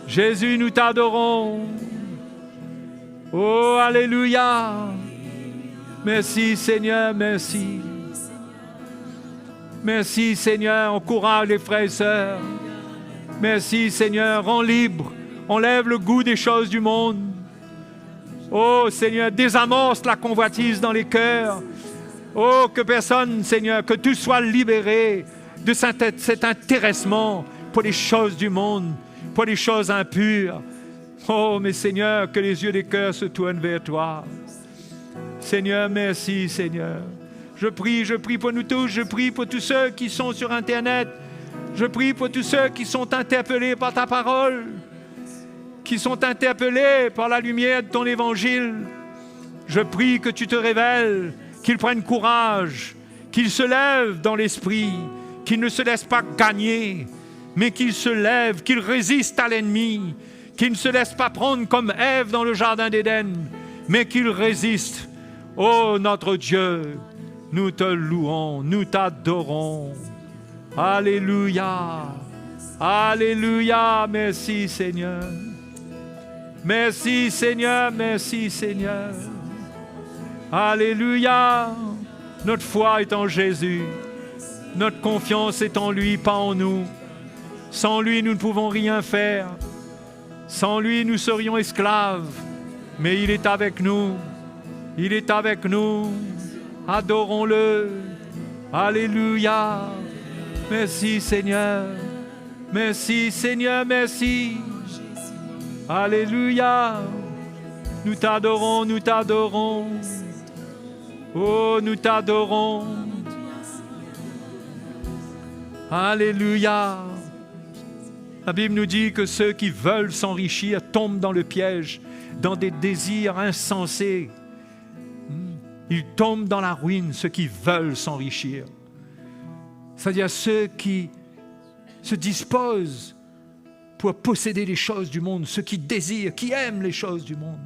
Jésus, nous t'adorons. Oh, alléluia. Merci Seigneur, merci. Merci Seigneur, encourage les frères et sœurs. Merci Seigneur, rends libre, enlève le goût des choses du monde. Oh Seigneur, désamorce la convoitise dans les cœurs. Oh, que personne, Seigneur, que tout soit libéré de cet intéressement pour les choses du monde, pour les choses impures. Oh, mais Seigneur, que les yeux des cœurs se tournent vers toi. Seigneur, merci Seigneur. Je prie pour nous tous, je prie pour tous ceux qui sont sur Internet. Je prie pour tous ceux qui sont interpellés par ta parole, qui sont interpellés par la lumière de ton évangile. Je prie que tu te révèles, qu'ils prennent courage, qu'ils se lèvent dans l'esprit, qu'ils ne se laissent pas gagner, mais qu'ils se lèvent, qu'ils résistent à l'ennemi, qu'ils ne se laissent pas prendre comme Ève dans le jardin d'Éden, mais qu'ils résistent. Ô notre Dieu, nous te louons, nous t'adorons. Alléluia, alléluia, merci Seigneur. Merci Seigneur, merci Seigneur. Alléluia, notre foi est en Jésus. Notre confiance est en lui, pas en nous. Sans lui, nous ne pouvons rien faire. Sans lui, nous serions esclaves. Mais il est avec nous. Il est avec nous. Adorons-le. Alléluia. Merci Seigneur. Merci Seigneur, merci. Alléluia. Nous t'adorons, nous t'adorons. Oh, nous t'adorons. Alléluia. La Bible nous dit que ceux qui veulent s'enrichir tombent dans le piège, dans des désirs insensés. Ils tombent dans la ruine, ceux qui veulent s'enrichir. C'est-à-dire ceux qui se disposent pour posséder les choses du monde, ceux qui désirent, qui aiment les choses du monde.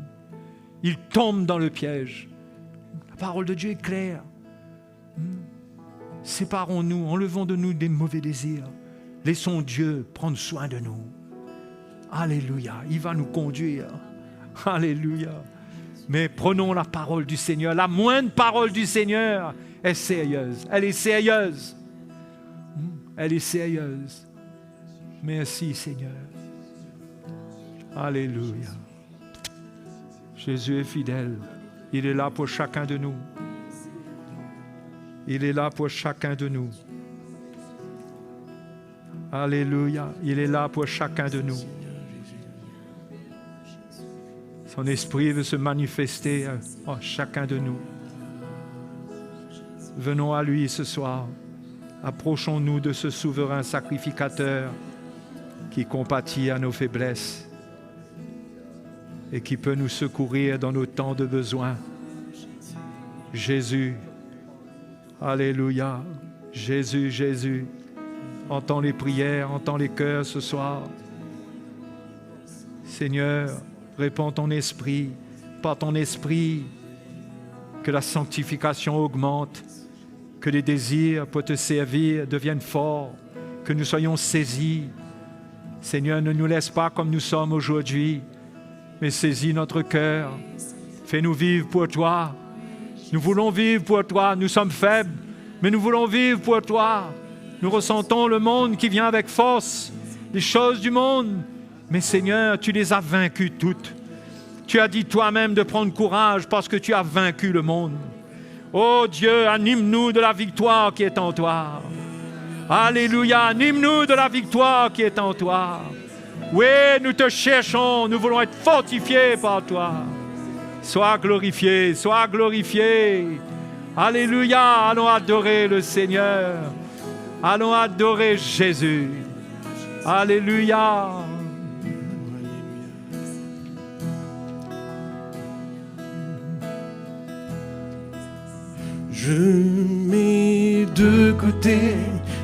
Ils tombent dans le piège. La parole de Dieu est claire. Séparons-nous, enlevons de nous des mauvais désirs. Laissons Dieu prendre soin de nous. Alléluia, il va nous conduire. Alléluia. Mais prenons la parole du Seigneur. La moindre parole du Seigneur est sérieuse. Elle est sérieuse. Elle est sérieuse. Merci Seigneur. Alléluia. Jésus est fidèle. Il est là pour chacun de nous. Il est là pour chacun de nous. Alléluia. Il est là pour chacun de nous. Son esprit veut se manifester en chacun de nous. Venons à lui ce soir. Approchons-nous de ce souverain sacrificateur qui compatit à nos faiblesses et qui peut nous secourir dans nos temps de besoin. Jésus, alléluia, Jésus, Jésus, entends les prières, entends les cœurs ce soir. Seigneur, répands ton esprit, par ton esprit, que la sanctification augmente, que les désirs pour te servir deviennent forts, que nous soyons saisis. Seigneur, ne nous laisse pas comme nous sommes aujourd'hui, mais saisis notre cœur. Fais-nous vivre pour toi. Nous voulons vivre pour toi. Nous sommes faibles, mais nous voulons vivre pour toi. Nous ressentons le monde qui vient avec force, les choses du monde. Mais Seigneur, tu les as vaincues toutes. Tu as dit toi-même de prendre courage parce que tu as vaincu le monde. Oh Dieu, anime-nous de la victoire qui est en toi. Alléluia, anime-nous de la victoire qui est en toi. Oui, nous te cherchons, nous voulons être fortifiés par toi. Sois glorifié, sois glorifié. Alléluia, allons adorer le Seigneur. Allons adorer Jésus. Alléluia. Je mets de côté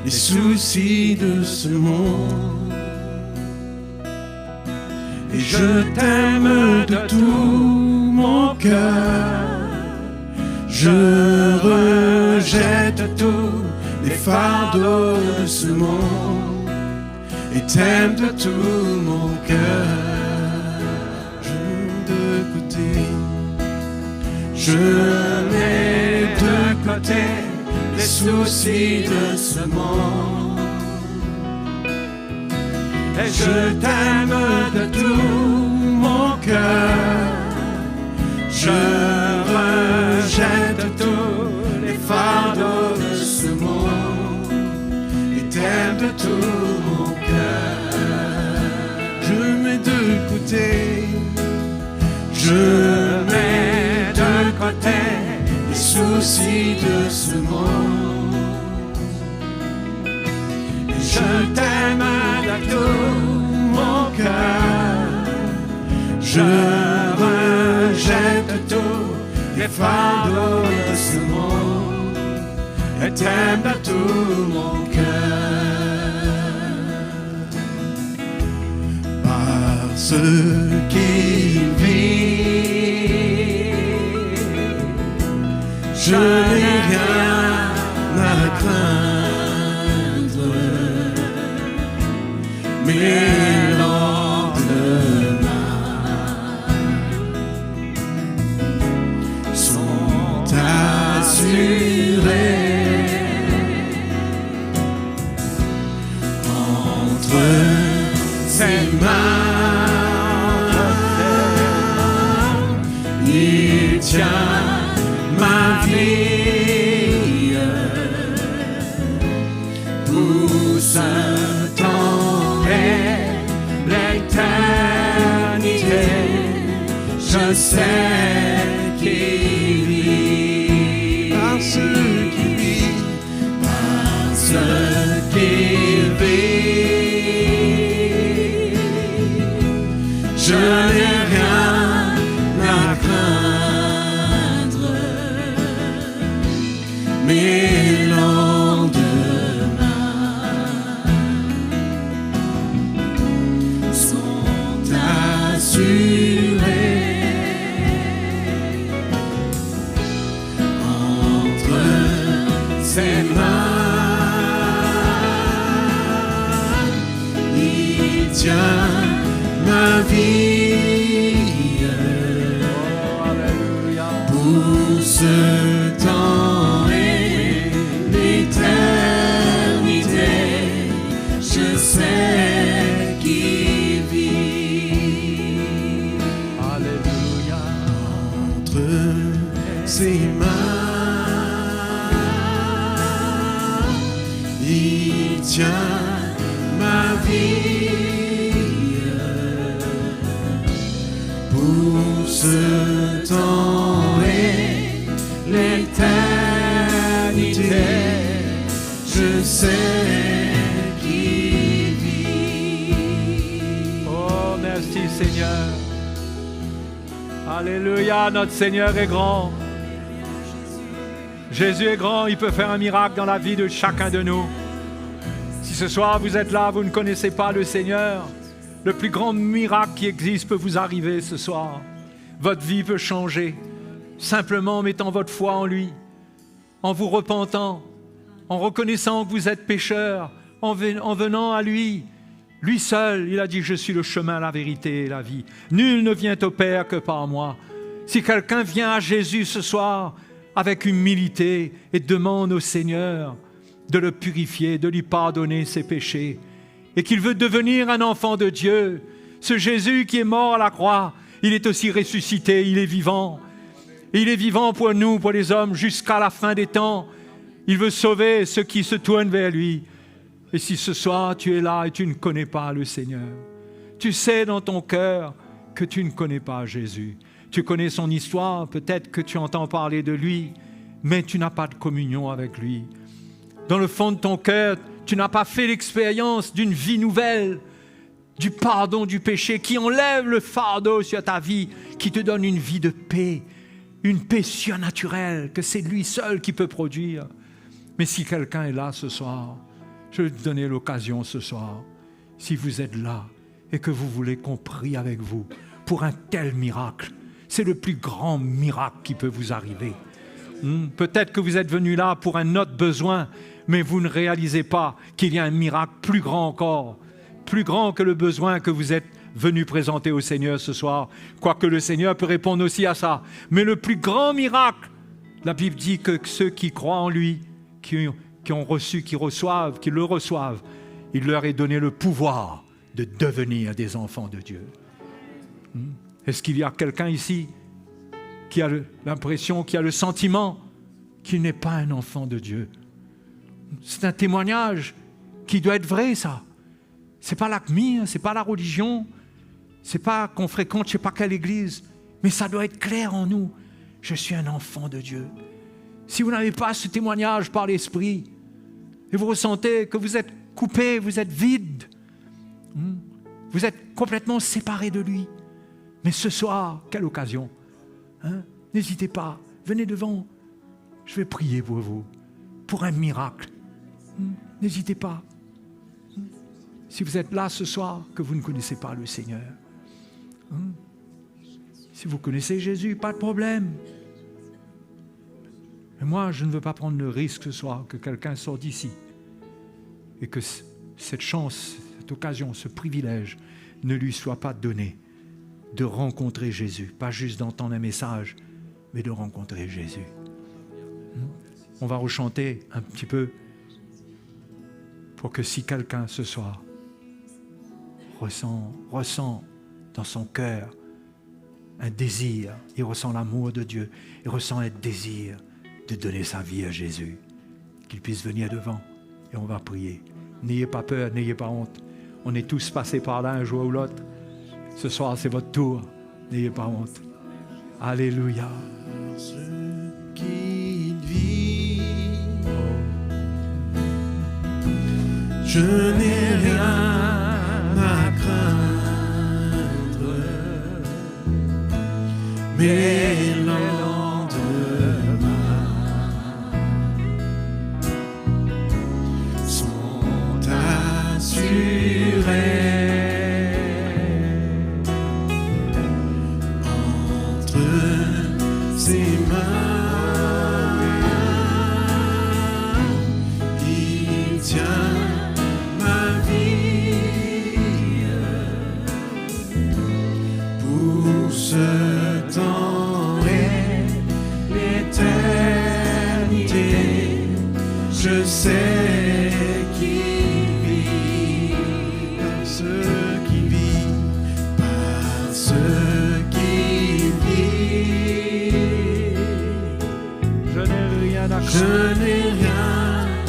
les soucis de ce monde et je t'aime de tout mon cœur. Je rejette tous les fardeaux de ce monde et t'aime de tout mon cœur. Je mets de côté, je mets de côté les soucis de ce monde et je t'aime de tout mon cœur. Je rejette tous les fardeaux de ce monde et t'aime de tout mon cœur. Je mets de côté, Je mets de côté les soucis de ce monde et je t'aime de tout mon cœur. Je rejette tous les fardeaux de ce monde et t'aime de tout mon cœur. parce qu'il vit, je n'ai rien à craindre, mais lendemain sont assurés entre ses mains. Il tient ma vie pour ce temps et l'éternité. Je sais qu'il vit, parce qu'il vit, parce qu'il vit. Je n'ai rien à craindre, mais lendemain sont assurés entre ses mains. Il tient ma vie pour ce temps et l'éternité. Je sais qu'il vit. Alléluia. Entre ses mains, il tient ma vie pour ce temps et l'éternité. Je sais qu'il vit. Oh, merci Seigneur. Alléluia, notre Seigneur est grand. Jésus est grand, il peut faire un miracle dans la vie de chacun de nous. Si ce soir vous êtes là, vous ne connaissez pas le Seigneur, le plus grand miracle qui existe peut vous arriver ce soir. Votre vie peut changer, simplement en mettant votre foi en lui, en vous repentant, en reconnaissant que vous êtes pécheur, en venant à lui. Lui seul, il a dit « Je suis le chemin, la vérité et la vie. Nul ne vient au Père que par moi. » Si quelqu'un vient à Jésus ce soir avec humilité et demande au Seigneur de le purifier, de lui pardonner ses péchés, et qu'il veut devenir un enfant de Dieu, ce Jésus qui est mort à la croix, il est aussi ressuscité, il est vivant. Et il est vivant pour nous, pour les hommes, jusqu'à la fin des temps. Il veut sauver ceux qui se tournent vers lui. Et si ce soir tu es là et tu ne connais pas le Seigneur, tu sais dans ton cœur que tu ne connais pas Jésus. Tu connais son histoire, peut-être que tu entends parler de lui, mais tu n'as pas de communion avec lui. Dans le fond de ton cœur, tu n'as pas fait l'expérience d'une vie nouvelle, du pardon du péché qui enlève le fardeau sur ta vie, qui te donne une vie de paix, une paix surnaturelle que c'est lui seul qui peut produire. Mais si quelqu'un est là ce soir, je vais te donner l'occasion ce soir, si vous êtes là et que vous voulez qu'on prie avec vous pour un tel miracle, c'est le plus grand miracle qui peut vous arriver. Peut-être que vous êtes venu là pour un autre besoin, mais vous ne réalisez pas qu'il y a un miracle plus grand encore, plus grand que le besoin que vous êtes venu présenter au Seigneur ce soir. Quoique le Seigneur peut répondre aussi à ça. Mais le plus grand miracle, la Bible dit que ceux qui croient en lui, qui ont reçu, qui le reçoivent, il leur est donné le pouvoir de devenir des enfants de Dieu. Est-ce qu'il y a quelqu'un ici qui a l'impression, qui a le sentiment qu'il n'est pas un enfant de Dieu? C'est un témoignage qui doit être vrai, ça. C'est pas l'ACMI, c'est pas la religion, c'est pas qu'on fréquente je sais pas quelle église, mais ça doit être clair en nous. Je suis un enfant de Dieu. Si vous n'avez pas ce témoignage par l'Esprit, et vous ressentez que vous êtes coupé, vous êtes vide, vous êtes complètement séparé de lui. Mais ce soir, quelle occasion, n'hésitez pas, venez devant, je vais prier pour vous, pour un miracle. N'hésitez pas. Si vous êtes là ce soir, que vous ne connaissez pas le Seigneur, si vous connaissez Jésus, pas de problème. Mais moi, je ne veux pas prendre le risque ce soir que quelqu'un sorte d'ici et que cette chance, cette occasion, ce privilège ne lui soit pas donné de rencontrer Jésus. Pas juste d'entendre un message, mais de rencontrer Jésus. On va rechanter un petit peu pour que si quelqu'un ce soir ressent dans son cœur un désir, il ressent l'amour de Dieu, il ressent un désir de donner sa vie à Jésus, qu'il puisse venir devant et on va prier. N'ayez pas peur, n'ayez pas honte. On est tous passés par là un jour ou l'autre. Ce soir, c'est votre tour. N'ayez pas honte. Alléluia. Ce qu'il vit, je n'ai rien à craindre, mais lendemain sont assurés. Ses mains, il tient ma vie pour ce temps et l'éternité. Je sais qu'il vit, parce qu'il vit, parce qu'il vit. Je n'ai rien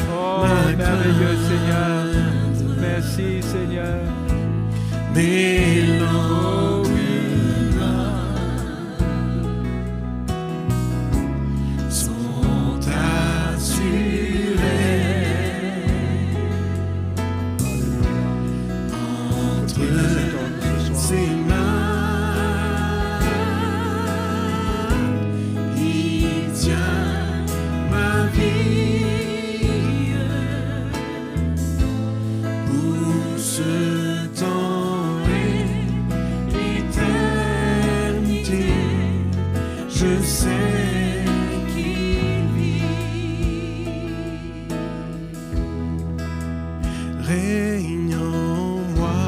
Oh, à merveilleux craindre, Seigneur. Merci Seigneur. mais Oh oui. lendemain sont assurés entre ses mains. Il tient ma vie pour ce temps et l'éternité. Je sais qu'il vit, règne en moi,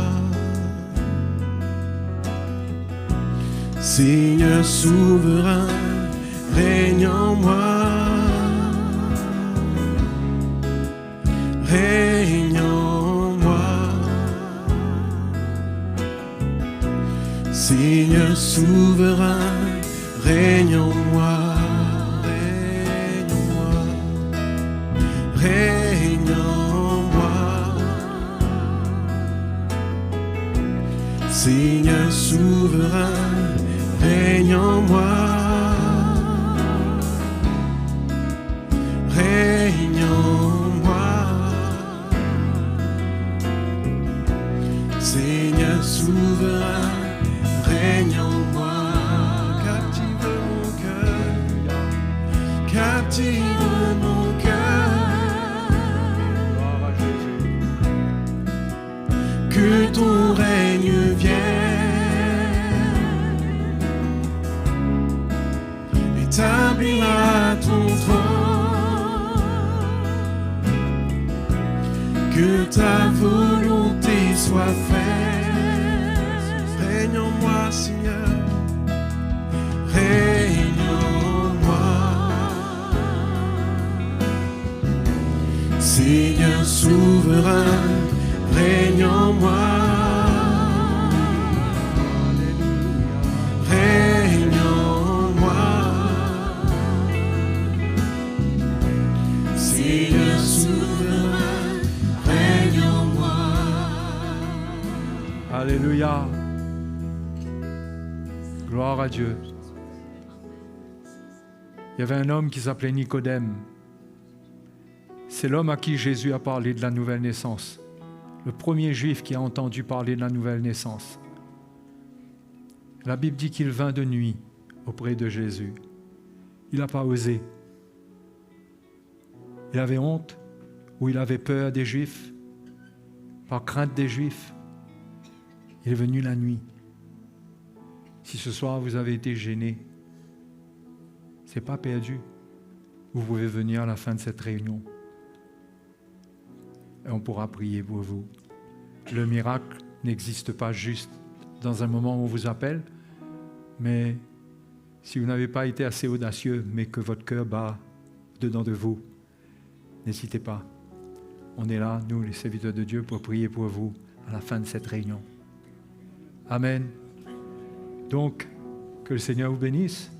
Seigneur souverain, règne en moi. Règne en moi, Seigneur souverain, règne en moi, règne en moi, règne en moi, Seigneur souverain, règne en moi, règne en moi. Seigneur souverain, règne en moi, captive mon cœur, captive mon cœur, que ton règne vienne, établira ton trône, que ta volonté soit faite. Règne en moi, Seigneur, règne en moi, Seigneur souverain, règne en moi, Alléluia. Gloire à Dieu. Il y avait un homme qui s'appelait Nicodème. C'est l'homme à qui Jésus a parlé de la nouvelle naissance. Le premier juif qui a entendu parler de la nouvelle naissance. La Bible dit qu'il vint de nuit auprès de Jésus. Il n'a pas osé. Il avait honte ou il avait peur des Juifs, par crainte des Juifs. Il est venu la nuit. Si ce soir vous avez été gêné, ce n'est pas perdu. Vous pouvez venir à la fin de cette réunion. Et on pourra prier pour vous. Le miracle n'existe pas juste dans un moment où on vous appelle, mais si vous n'avez pas été assez audacieux, mais que votre cœur bat dedans de vous, n'hésitez pas. On est là, nous, les serviteurs de Dieu, pour prier pour vous à la fin de cette réunion. Amen. Donc, que le Seigneur vous bénisse.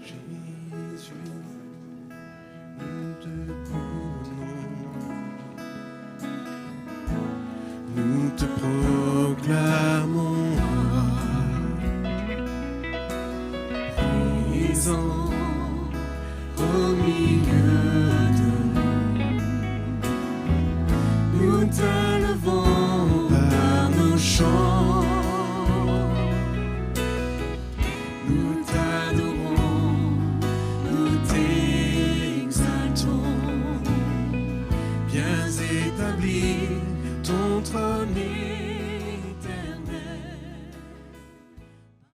Jésus, nous te couronnons, nous te proclamons présent au milieu de nous. Nous t'élevons par nos chants. Nous t'adorons, nous t'exaltons. Bien établi, ton trône est